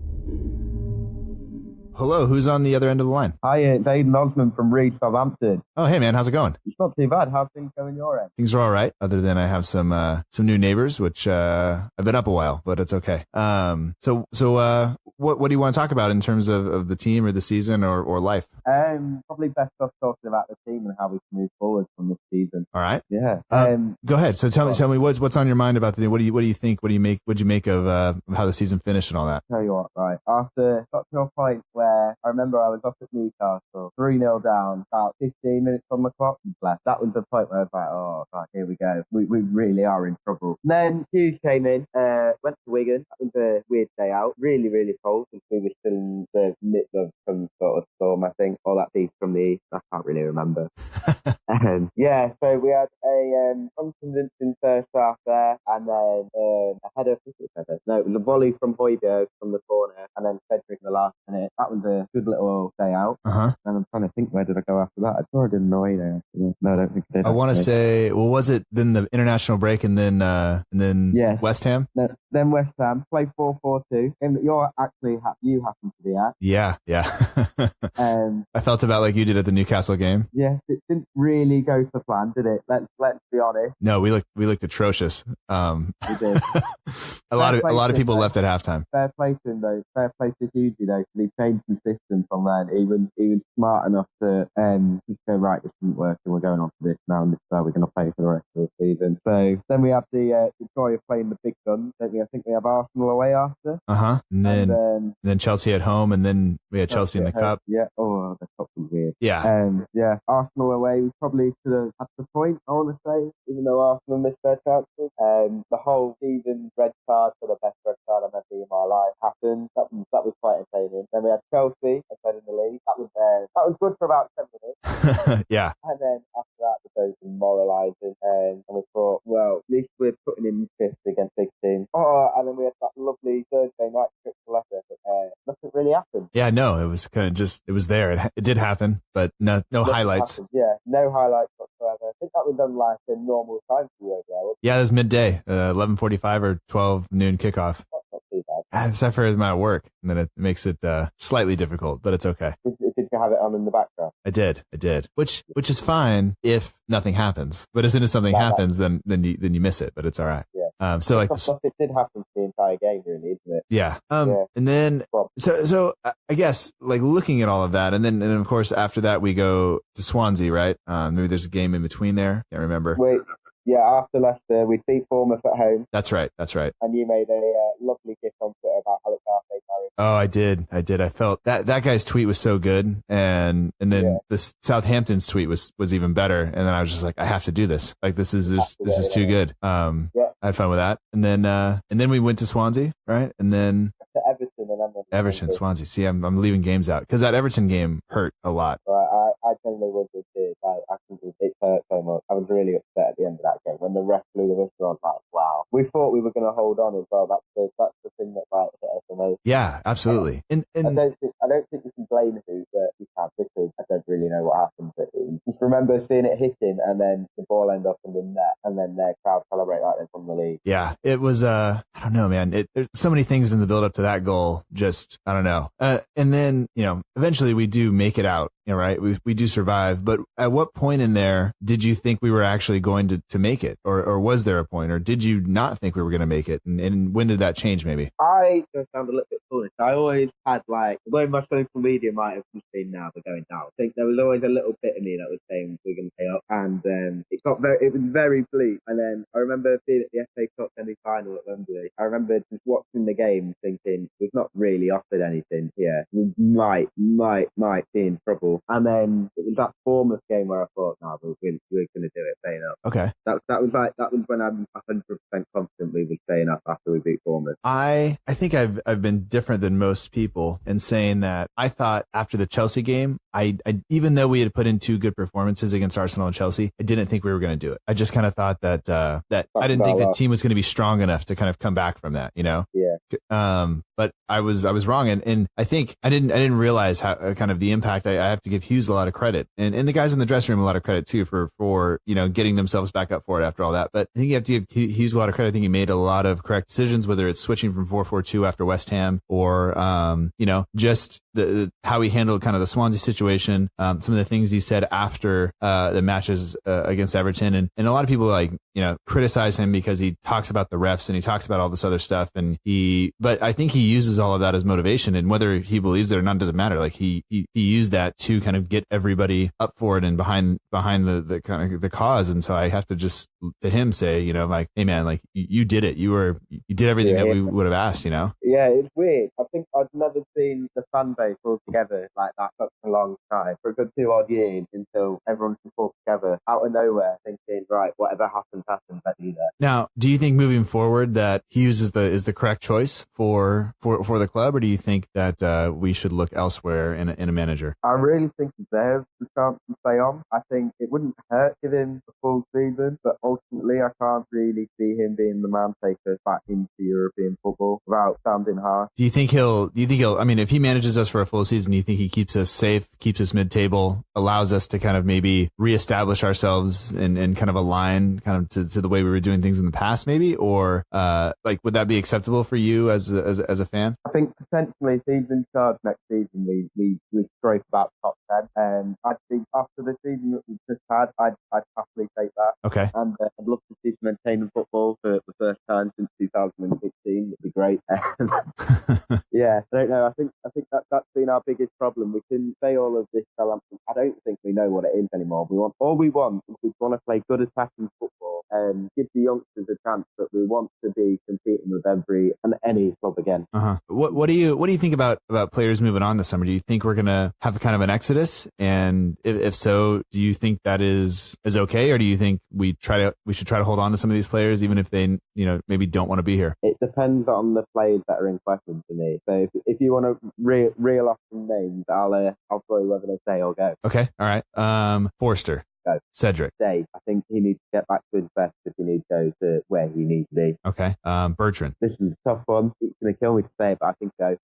Hello, who's on the other end of the line? Hi, it's Aidan Osman from Reed, Southampton. Oh, hey, man. How's it going? It's not too bad. How's things going your end? Things are all right, other than I have some new neighbors, which I've been up a while, but it's okay. So what do you want to talk about in terms of the team or the season or life? Probably best off talking about the team and how we can move forward from this season. All right. Yeah. Go ahead. So tell me what's on your mind about the team. What do you think? What'd you make of how the season finished and all that? Tell you what, right. After got to a point where I remember I was up at Newcastle, 3-0 down, about 15 minutes on the clock. That was the point where I was like, oh, right, here we go. We really are in trouble. And then Hughes came in, went to Wigan. That was a weird day out. Really, really cold since we were still in the midst of some sort of storm, I think, or that piece from the east. I can't really remember. Yeah, so we had a unconvincing first half there, and then a header. No, it was a volley from Højbjerg from the corner, and then Cedric in the last minute. That was a good little day out. Uh-huh. And I'm trying to think, where did I go after that? I thought I did Norway there. No, I don't think I did. I want to say, well, was it then the international break and then yeah. West Ham? No, then West Ham played 4-4-2. Game that you're actually you happen to be at. Yeah. I felt about like you did at the Newcastle game. Yeah, it didn't really go to plan, did it? Let's be honest. No, we looked atrocious. We did. a lot of people left at halftime. Fair play to him though. Fair play to Hughie though, because he changed the system from then. He was smart enough to just go, right, this isn't working. We're going on to this now, and this is how we're going to play for the rest of the season. So then we have the joy of playing the big guns, don't we? I think we have Arsenal away after. And then Chelsea at home, and then we had Chelsea in the cup. Yeah. Oh, the cup was weird. Yeah. Yeah. Arsenal away, we probably should have had the point, I want to say, even though Arsenal missed their chances. The whole season red card for the best red card I've ever seen in my life happened. That was quite entertaining. Then we had Chelsea ahead in the league. That was good for about 10 minutes. Yeah. And then after that, the was demoralising. And we thought, well, at least we're putting in fifth against big teams. And then we had that lovely Thursday night trip to Leicester, but nothing really happened. Yeah, no, it was kind of just, it was there. It did happen, but no highlights. Happened. Yeah, no highlights whatsoever. I think that was done like a normal time for you over there. Yeah, it was midday, 11:45 or 12 noon kickoff. That's not too bad. Except for I'm at work, and then it makes it slightly difficult, but it's okay. Did you have it on in the background? I did. Which is fine if nothing happens. But as soon as something happens, then you miss it. But it's all right. Yeah. So like it did happen for the entire game, really, isn't it? Yeah. And then so I guess like looking at all of that, and then of course after that we go to Swansea, right? Maybe there's a game in between there. Can't remember. Wait. Yeah, after Leicester, we beat Bournemouth at home. That's right. And you made a lovely gift on Twitter about Alex Arthur. Oh, I did. I felt that guy's tweet was so good, and then the Southampton's tweet was even better. And then I was just like, I have to do this. Like this is too good. I had fun with that, and then we went to Swansea, right? And then to Everton, and then Everton, Swansea. See, I'm leaving games out because that Everton game hurt a lot. Right, I generally would do too. It hurt so much. I was really upset at the end of that game when the ref blew the whistle. I was like, wow. We thought we were going to hold on as well. That's the thing that like hit us the most. Yeah, absolutely. And I don't think you can blame who, but you can, because I don't really know what happened. But just remember seeing it hitting, and then the ball end up in the net, and then their crowd celebrate like they're from the league. Yeah, it was. I don't know, man. There's so many things in the build up to that goal. Just I don't know. And then eventually we do make it out. Right? We do survive, but at what point in there did you think we were actually going to make it, or was there a point, or did you not think we were going to make it, and when did that change? Maybe I just sound a little bit foolish. I always had like, the way my social media might have just been now, but going down. I think there was always a little bit of me that was saying we're going to pay up, and it was very bleak. And then I remember being at the FA Cup semi-final at Wembley. I remember just watching the game, thinking we've not really offered anything here. We might be in trouble. And then it was that Bournemouth game where I thought, no, we're going to do it, staying up. Okay. That was when I'm 100% confident we were staying up after we beat Bournemouth. I think I've been different than most people in saying that I thought after the Chelsea game, I even though we had put in two good performances against Arsenal and Chelsea, I didn't think we were going to do it. I just kind of thought that I didn't think the team was going to be strong enough to kind of come back from that, Yeah. But I was wrong, and I think I didn't realize how kind of the impact. I have to give Hughes a lot of credit, and the guys in the dressing room a lot of credit too for getting themselves back up for it after all that. But I think you have to give Hughes a lot of credit. I think he made a lot of correct decisions, whether it's switching from 4-4-2 after West Ham, or just the how he handled kind of the Swansea situation. Some of the things he said after the matches against Everton, and a lot of people criticize him because he talks about the refs and he talks about all this other stuff, but I think he uses all of that as motivation, and whether he believes it or not doesn't matter. Like he used that to kind of get everybody up for it and behind the kind of the cause. And so I have to just to him say, like, hey man, like you did it. You did everything that we would have asked, Yeah, it's weird. I think I've never seen the fan base all together like that for a long time, for a good 2 odd years, until everyone can pull together out of nowhere, thinking, right, whatever happens, happen, but do that. Now, do you think moving forward that Hughes is the correct choice for the club, or do you think that we should look elsewhere in a manager? I really think he deserves the chance to stay on. I think it wouldn't hurt to give him a full season, but ultimately I can't really see him being the man taker back into European football without sounding harsh. Do you think he'll, I mean, if he manages us for a full season, do you think he keeps us safe, keeps us mid-table, allows us to kind of maybe reestablish ourselves and kind of align kind of to the way we were doing things in the past maybe? Or like, would that be acceptable for you as a fan? I think potentially if he's in charge next season, we scrape about top 10. And I think after the season that we've just had, I'd happily take that. Okay. And I'd love to see some entertainment football for the first time since 2016. It'd be great. Yeah, I don't know. I think that's been our biggest problem. We can say all of this Southampton. I don't think we know what it is anymore. We want to play good attacking football and give the youngsters a chance, but we want to be competing with any club again. What do you think about players moving on this summer? Do you think we're gonna have a kind of an exodus? And if so, do you think that is okay, or do you think we should try to hold on to some of these players even if they maybe don't want to be here? It depends on the players that are in question to me. So if you want to reel off some names, I'll throw whether they stay or go. Okay, all right. Forster. Go. Cedric. Stay. I think he needs to get back to his best if he needs to go to where he needs to be. Okay. Bertrand. This is a tough one. It's going to kill me to say it, but I think go.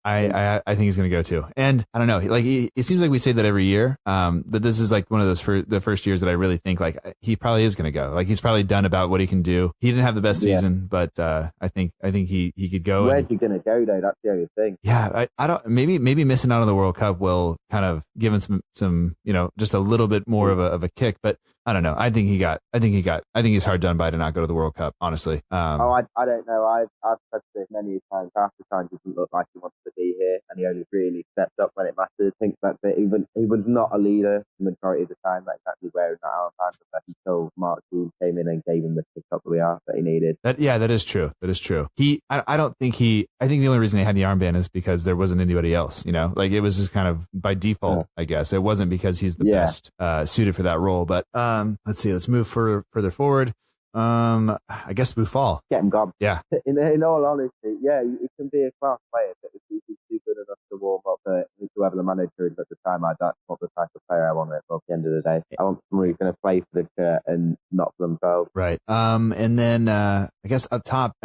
I think he's going to go too. And I don't know. Like it seems like we say that every year. But this is like one of those the first years that I really think like he probably is going to go. Like he's probably done about what he can do. He didn't have the best season, but I think he could go. Where's he going to go though? That's the only thing. Yeah. I don't. Maybe missing out on the World Cup will kind of give him some just a little bit more of a kick. But I don't know. I think he's hard done by to not go to the World Cup, honestly. I don't know. I've said this many times. Half the time, doesn't look like he wants to be here, and he only really stepped up when it mattered. I think that's it. He was not a leader the majority of the time. That's exactly wearing that armband until Mark Hughes came in and gave him the kick up that he needed. That is true. That is true. I think the only reason he had the armband is because there wasn't anybody else. Like it was just kind of by default. I guess it wasn't because he's the best suited for that role. But let's see. Let's move further forward. I guess Buffal. Get him gone. Yeah. In all honesty, yeah, he can be a class player, but if he's too good enough to warm up whoever the manager is at the time, that's not the type of player I want. At the end of the day, I want someone who's going to play for the shirt and not for themselves. Right. And then I guess up top,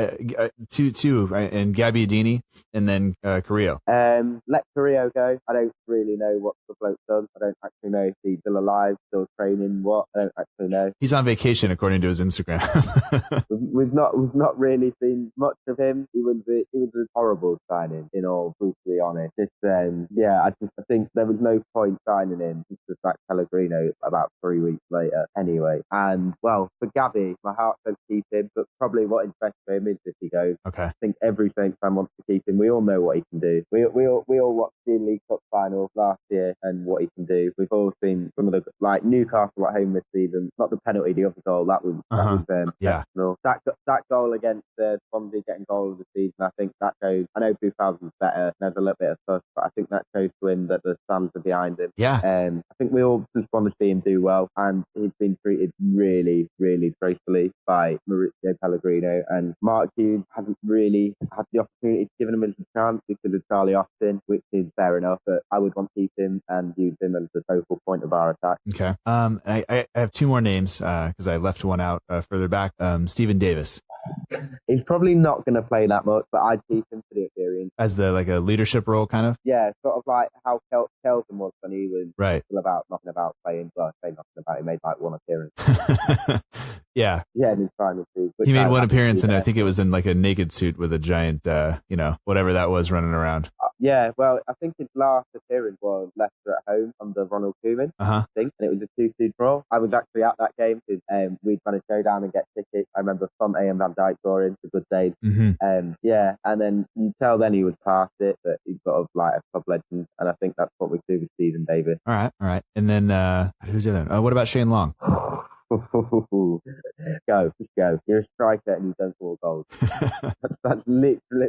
two, right? And Gabbiadini, and then Carrillo. Let Carrillo go. I don't really know what the bloke does. I don't actually know if he's still alive, still training. What? I don't actually know. He's on vacation, according to his Instagram. We've not really seen much of him. He was a horrible signing, in all brutally honest. I think there was no point signing him to sack Pellegrino about 3 weeks later anyway. And well, for Gabby, my heart says keep him, but probably what is best for him is if he goes. Okay. I think every Saints fan wants to keep him. We all know what he can do. We all watched the League Cup final last year and what he can do. We've all seen some of the Newcastle at home this season. Not the penalty, the other goal. That was exceptional. That goal against Swansea, getting goal of the season. I think that goes. I know 2000's better. There's a little bit of fuss, but I think that shows to him that the fans are behind him. Yeah. I think we all just want to see him do well, and he's been treated really, really gracefully by Maurizio Pellegrino, and Mark Hughes hasn't really had the opportunity to give him a chance because of Charlie Austin, which is fair enough, but I would want to keep him and use him as the focal point of our attack. Okay. I have two more names because I left one out further back. Stephen Davis. He's probably not going to play that much, but I'd keep him for the experience. As a leadership role, kind of? Yeah, sort of like how Kelson was when he was still knocking about playing. Well, I say knocking about, he made like one appearance. Yeah. Yeah, in his final season. He made one appearance, and I think it was in like a naked suit with a giant, whatever that was running around. Yeah, well, I think his last appearance was Leicester at home under Ronald Koeman, I think, and it was a 2-2 draw. I was actually at that game because we'd managed to go down and get tickets. I remember Fonte and Van Dijk scoring for good days. And then you tell then he was past it, but he's sort of like a club legend, and I think that's what we do with Stephen Davis. All right. And then who's the other? What about Shane Long? Go. You're a striker and you don't score goals. that's literally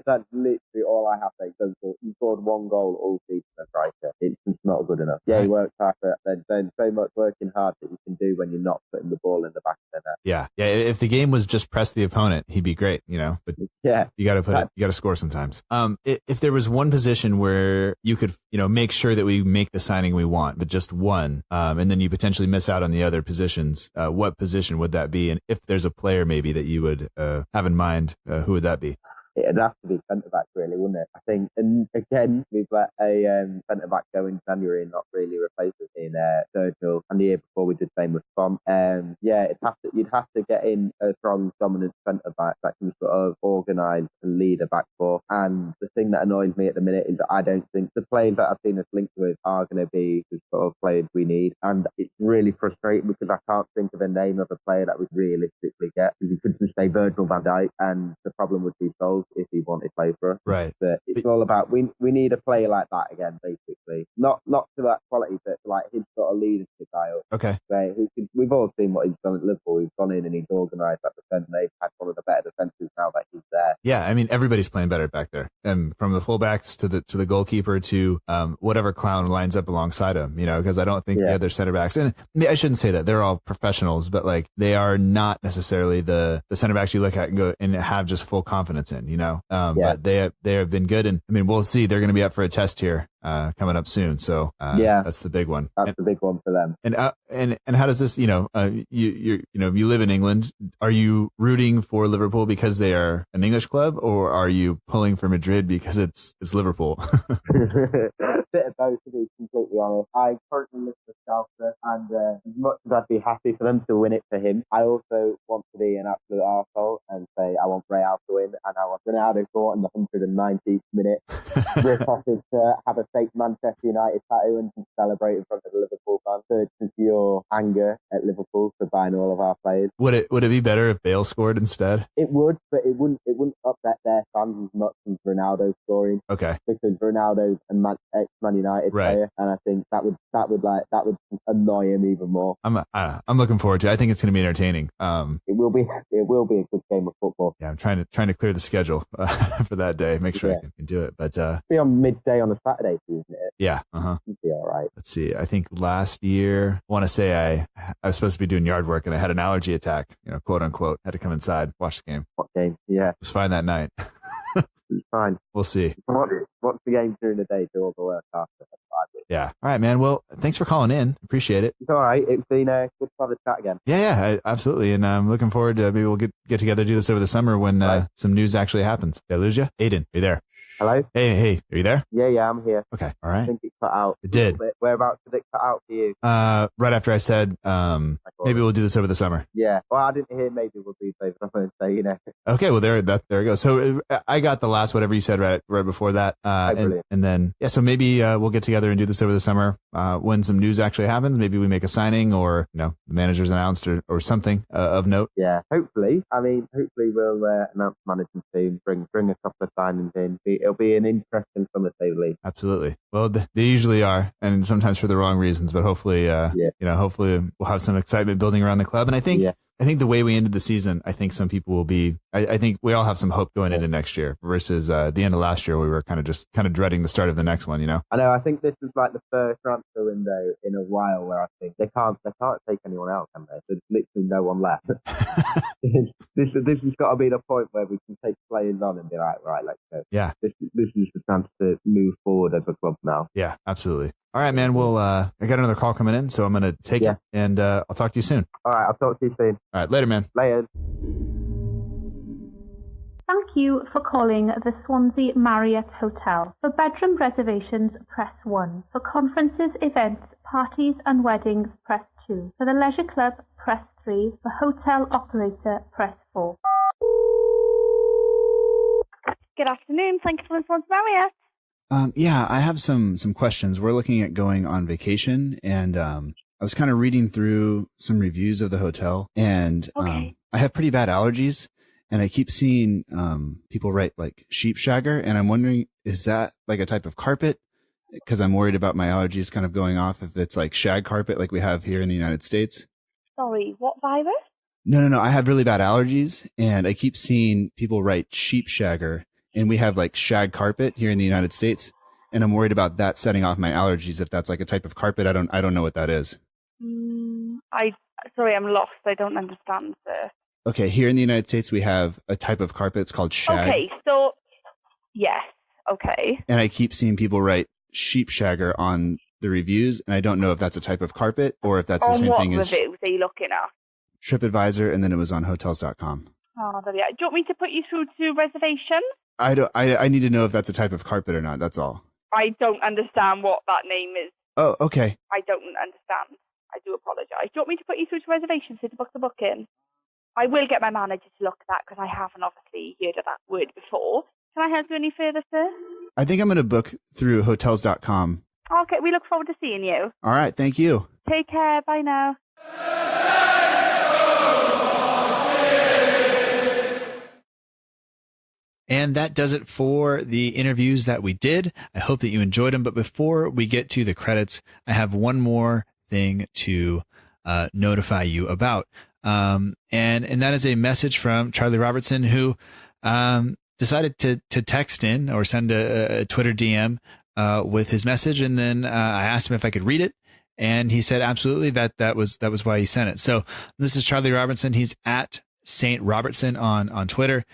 honestly, all I have to say is he scored 1 goal all season as a striker. It's just not good enough. Yeah, he works hard, but there's so much working hard that you can do when you're not putting the ball in the back of the net. Yeah. Yeah. If the game was just press the opponent, he'd be great, but yeah, you got to score sometimes. If there was one position where you could, make sure that we make the signing we want, but just one, and then you potentially miss out on the other positions, what position would that be? And if there's a player maybe that you would have in mind, who would that be? It'd have to be centre-back, really, wouldn't it? I think, and again, we've let a centre-back go in January and not really replace it in Virgil. And the year before, we did the same with Font. You'd have to get in a strong, dominant centre-back that can sort of organise and lead a back four. And the thing that annoys me at the minute is that I don't think the players that I've seen us linked with are going to be the sort of players we need. And it's really frustrating because I can't think of a name of a player that we realistically get. Because you could just say Virgil van Dijk and the problem would be solved if he wanted to play for us. Right. But it's all about, we need a player like that again, basically. Not to that quality, but to like his sort of leadership style. Okay. We've all seen what he's done at Liverpool. He's gone in and he's organised that defence. They've had one of the better defences now that he's there. Yeah, I mean, everybody's playing better back there. And from the fullbacks to the goalkeeper to whatever clown lines up alongside him, because I don't think the other center backs, and I shouldn't say that, they're all professionals, but like they are not necessarily the center backs you look at and go and have just full confidence in, but they have been good. And I mean, we'll see, they're going to be up for a test here coming up soon. So that's the big one. That's the big one for them. And how does this, you live in England. Are you rooting for Liverpool because they are an English club, or are you pulling for Madrid because it's Liverpool? A bit of both, to be completely honest. I currently live for Scouser, and as much as I'd be happy for them to win it for him, I also want to be an absolute arsehole and say I want Real to win, and I want Ronaldo to score in the 190th minute, rip off his shirt, have a fake Manchester United tattoo, and celebrate in front of the Liverpool fans. So it's your anger at Liverpool for buying all of our players. Would it be better if Bale scored instead? It would, but it wouldn't upset their fans as much as Ronaldo scoring. Okay. Because Ronaldo's an ex-Man United player, and I think that would annoy him even more. I'm looking forward to it. I think it's going to be entertaining. It will be a good game of football. Yeah, I'm trying to clear the schedule for that day. Make sure I can do it. But it'll be on midday on a Saturday, isn't it? Yeah. It'll be all right. Let's see. I think last year, I want to say I was supposed to be doing yard work and I had an allergy attack, quote unquote. Had to come inside, watch the game. What game? Yeah. It was fine that night. It's fine. We'll see. Watch the game during the day, do all the work after. Yeah. All right, man. Well, thanks for calling in. Appreciate it. It's all right. It's been good to have a chat again. Yeah, absolutely. And I'm looking forward to maybe we'll get together, do this over the summer when some news actually happens. Did I lose you? Aiden, are you there? Hello? Hey, are you there? Yeah, I'm here. Okay, all right. I think it cut out. It did. Whereabouts did it cut out for you? Right after I said, maybe we'll do this over the summer. Yeah. Well, I didn't hear maybe we'll do this over the summer, so, Okay, well, there we go. So I got the last whatever you said right before that. And then, so maybe we'll get together and do this over the summer when some news actually happens. Maybe we make a signing or, the manager's announced or something of note. Yeah, hopefully. I mean, hopefully we'll announce management soon, bring a couple of signings in. It'll be an interesting summer, to say the least. Absolutely. Well, they usually are, and sometimes for the wrong reasons, but hopefully, hopefully we'll have some excitement building around the club. And I think the way we ended the season, I think some people will be, I think we all have some hope going into next year versus the end of last year. We were kind of dreading the start of the next one, I know. I think this is like the first transfer window in a while where I think they can't take anyone else, can they? There's literally no one left. This has got to be the point where we can take players on and be like, right, let's go. Yeah. This is the chance to move forward as a club now. Yeah, absolutely. All right, man. Well, I got another call coming in, so I'm going to take it, and I'll talk to you soon. All right, I'll talk to you soon. All right, later, man. Later. Thank you for calling the Swansea Marriott Hotel. For bedroom reservations, press 1. For conferences, events, parties and weddings, press 2. For the leisure club, press 3. For hotel operator, press 4. Good afternoon. Thank you for the Swansea Marriott. Yeah, I have some questions. We're looking at going on vacation, and I was kind of reading through some reviews of the hotel, and I have pretty bad allergies, and I keep seeing people write like sheep shagger, and I'm wondering, is that like a type of carpet? Because I'm worried about my allergies kind of going off if it's like shag carpet like we have here in the United States. Sorry, what virus? No. I have really bad allergies, and I keep seeing people write sheep shagger, and we have like shag carpet here in the United States. And I'm worried about that setting off my allergies. If that's like a type of carpet, I don't know what that is. Sorry, I'm lost. I don't understand, sir. Okay, here in the United States, we have a type of carpet. It's called shag. Okay, so yes, okay. And I keep seeing people write sheep shagger on the reviews, and I don't know if that's a type of carpet or if that's the same thing as reviews are you looking at? TripAdvisor, and then it was on Hotels.com. Oh, there we are. Do you want me to put you through to reservation? I need to know if that's a type of carpet or not. That's all. I don't understand what that name is. Oh, okay. I don't understand. I do apologise. Do you want me to put you through to reservation so to book the booking? I will get my manager to look at that because I haven't obviously heard of that word before. Can I help you any further, sir? I think I'm going to book through Hotels.com. Okay, we look forward to seeing you. All right, thank you. Take care. Bye now. And that does it for the interviews that we did. I hope that you enjoyed them. But before we get to the credits, I have one more thing to notify you about. And that is a message from Charlie Robertson, who decided to text in or send a Twitter DM with his message. And then I asked him if I could read it. And he said, absolutely, that was why he sent it. So this is Charlie Robertson. He's at St. Robertson on Twitter.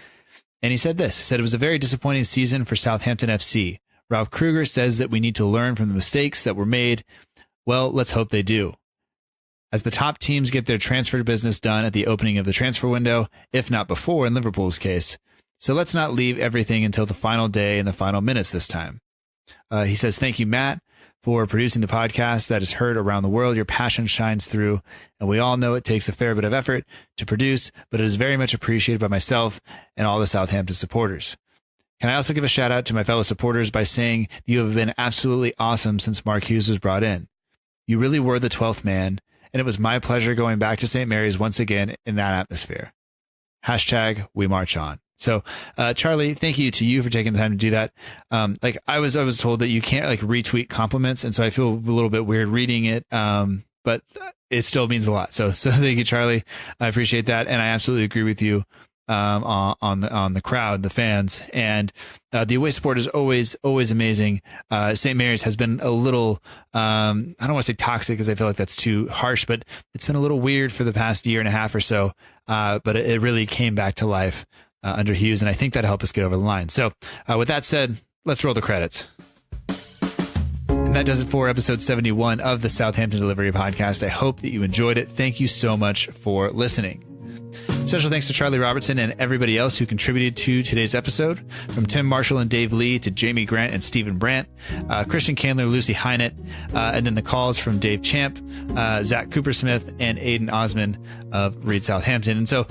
And he said this, it was a very disappointing season for Southampton FC. Ralph Kruger says that we need to learn from the mistakes that were made. Well, let's hope they do. As the top teams get their transfer business done at the opening of the transfer window, if not before in Liverpool's case. So let's not leave everything until the final day and the final minutes this time. He says, thank you, Matt, for producing the podcast that is heard around the world. Your passion shines through, and we all know it takes a fair bit of effort to produce, but it is very much appreciated by myself and all the Southampton supporters. Can I also give a shout out to my fellow supporters by saying you have been absolutely awesome since Mark Hughes was brought in. You really were the 12th man, and it was my pleasure going back to St. Mary's once again in that atmosphere. # we march on. So, Charlie, thank you to you for taking the time to do that. I was told that you can't retweet compliments. And so I feel a little bit weird reading it. But it still means a lot. So thank you, Charlie. I appreciate that. And I absolutely agree with you, on the crowd, the fans, and, the away support is always amazing. St. Mary's has been a little, I don't want to say toxic because I feel like that's too harsh, but it's been a little weird for the past year and a half or so. But it really came back to life under Hughes, and I think that'll help us get over the line. So with that said, let's roll the credits. And that does it for episode 71 of the Southampton Delivery Podcast. I hope that you enjoyed it. Thank you so much for listening. Special thanks to Charlie Robertson and everybody else who contributed to today's episode, from Tim Marshall and Dave Lee to Jamie Grant and Stephen Brandt, Christian Candler, Lucy Highnett, and then the calls from Dave Champ, Zach Coopersmith, and Aiden Osman of Reed Southampton. And so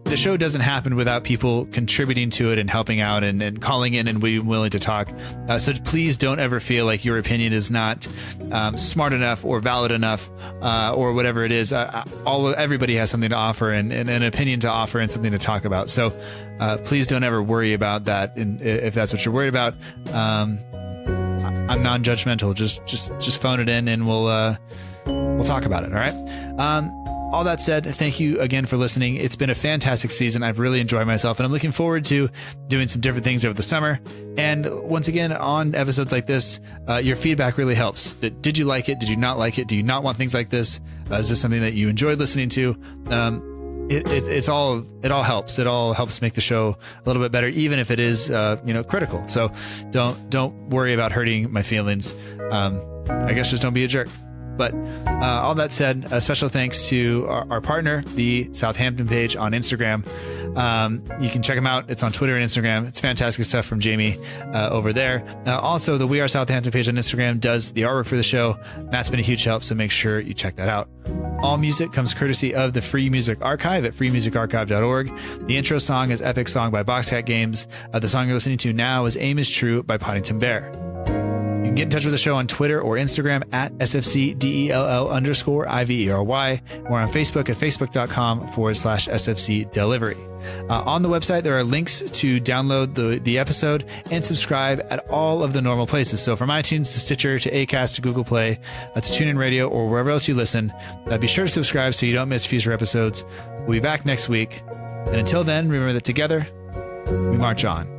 the show doesn't happen without people contributing to it and helping out and calling in and being willing to talk. So please don't ever feel like your opinion is not smart enough or valid enough or whatever it is. Everybody has something to offer and an opinion to offer and something to talk about. So please don't ever worry about that. And if that's what you're worried about, I'm non-judgmental. Just phone it in and we'll talk about it. All right. All that said, thank you again for listening. It's been a fantastic season. I've really enjoyed myself, and I'm looking forward to doing some different things over the summer. And once again, on episodes like this, your feedback really helps. Did you like it? Did you not like it? Do you not want things like this? Is this something that you enjoyed listening to? It all helps. It all helps make the show a little bit better, even if it is, critical. So don't worry about hurting my feelings. I guess just don't be a jerk. But all that said, a special thanks to our partner, the Southampton page on Instagram. You can check them out. It's on Twitter and Instagram. It's fantastic stuff from Jamie over there. Also, the We Are Southampton page on Instagram does the artwork for the show. Matt's been a huge help, so make sure you check that out. All music comes courtesy of the Free Music Archive at freemusicarchive.org. The intro song is Epic Song by Boxcat Games. The song you're listening to now is Aim is True by Poddington Bear. You can get in touch with the show on Twitter or Instagram at SFCDELL_IVERY, or on Facebook at facebook.com/SFC Delivery. On the website, there are links to download the episode and subscribe at all of the normal places. So from iTunes to Stitcher to Acast to Google Play to TuneIn Radio or wherever else you listen, be sure to subscribe so you don't miss future episodes. We'll be back next week. And until then, remember that together, we march on.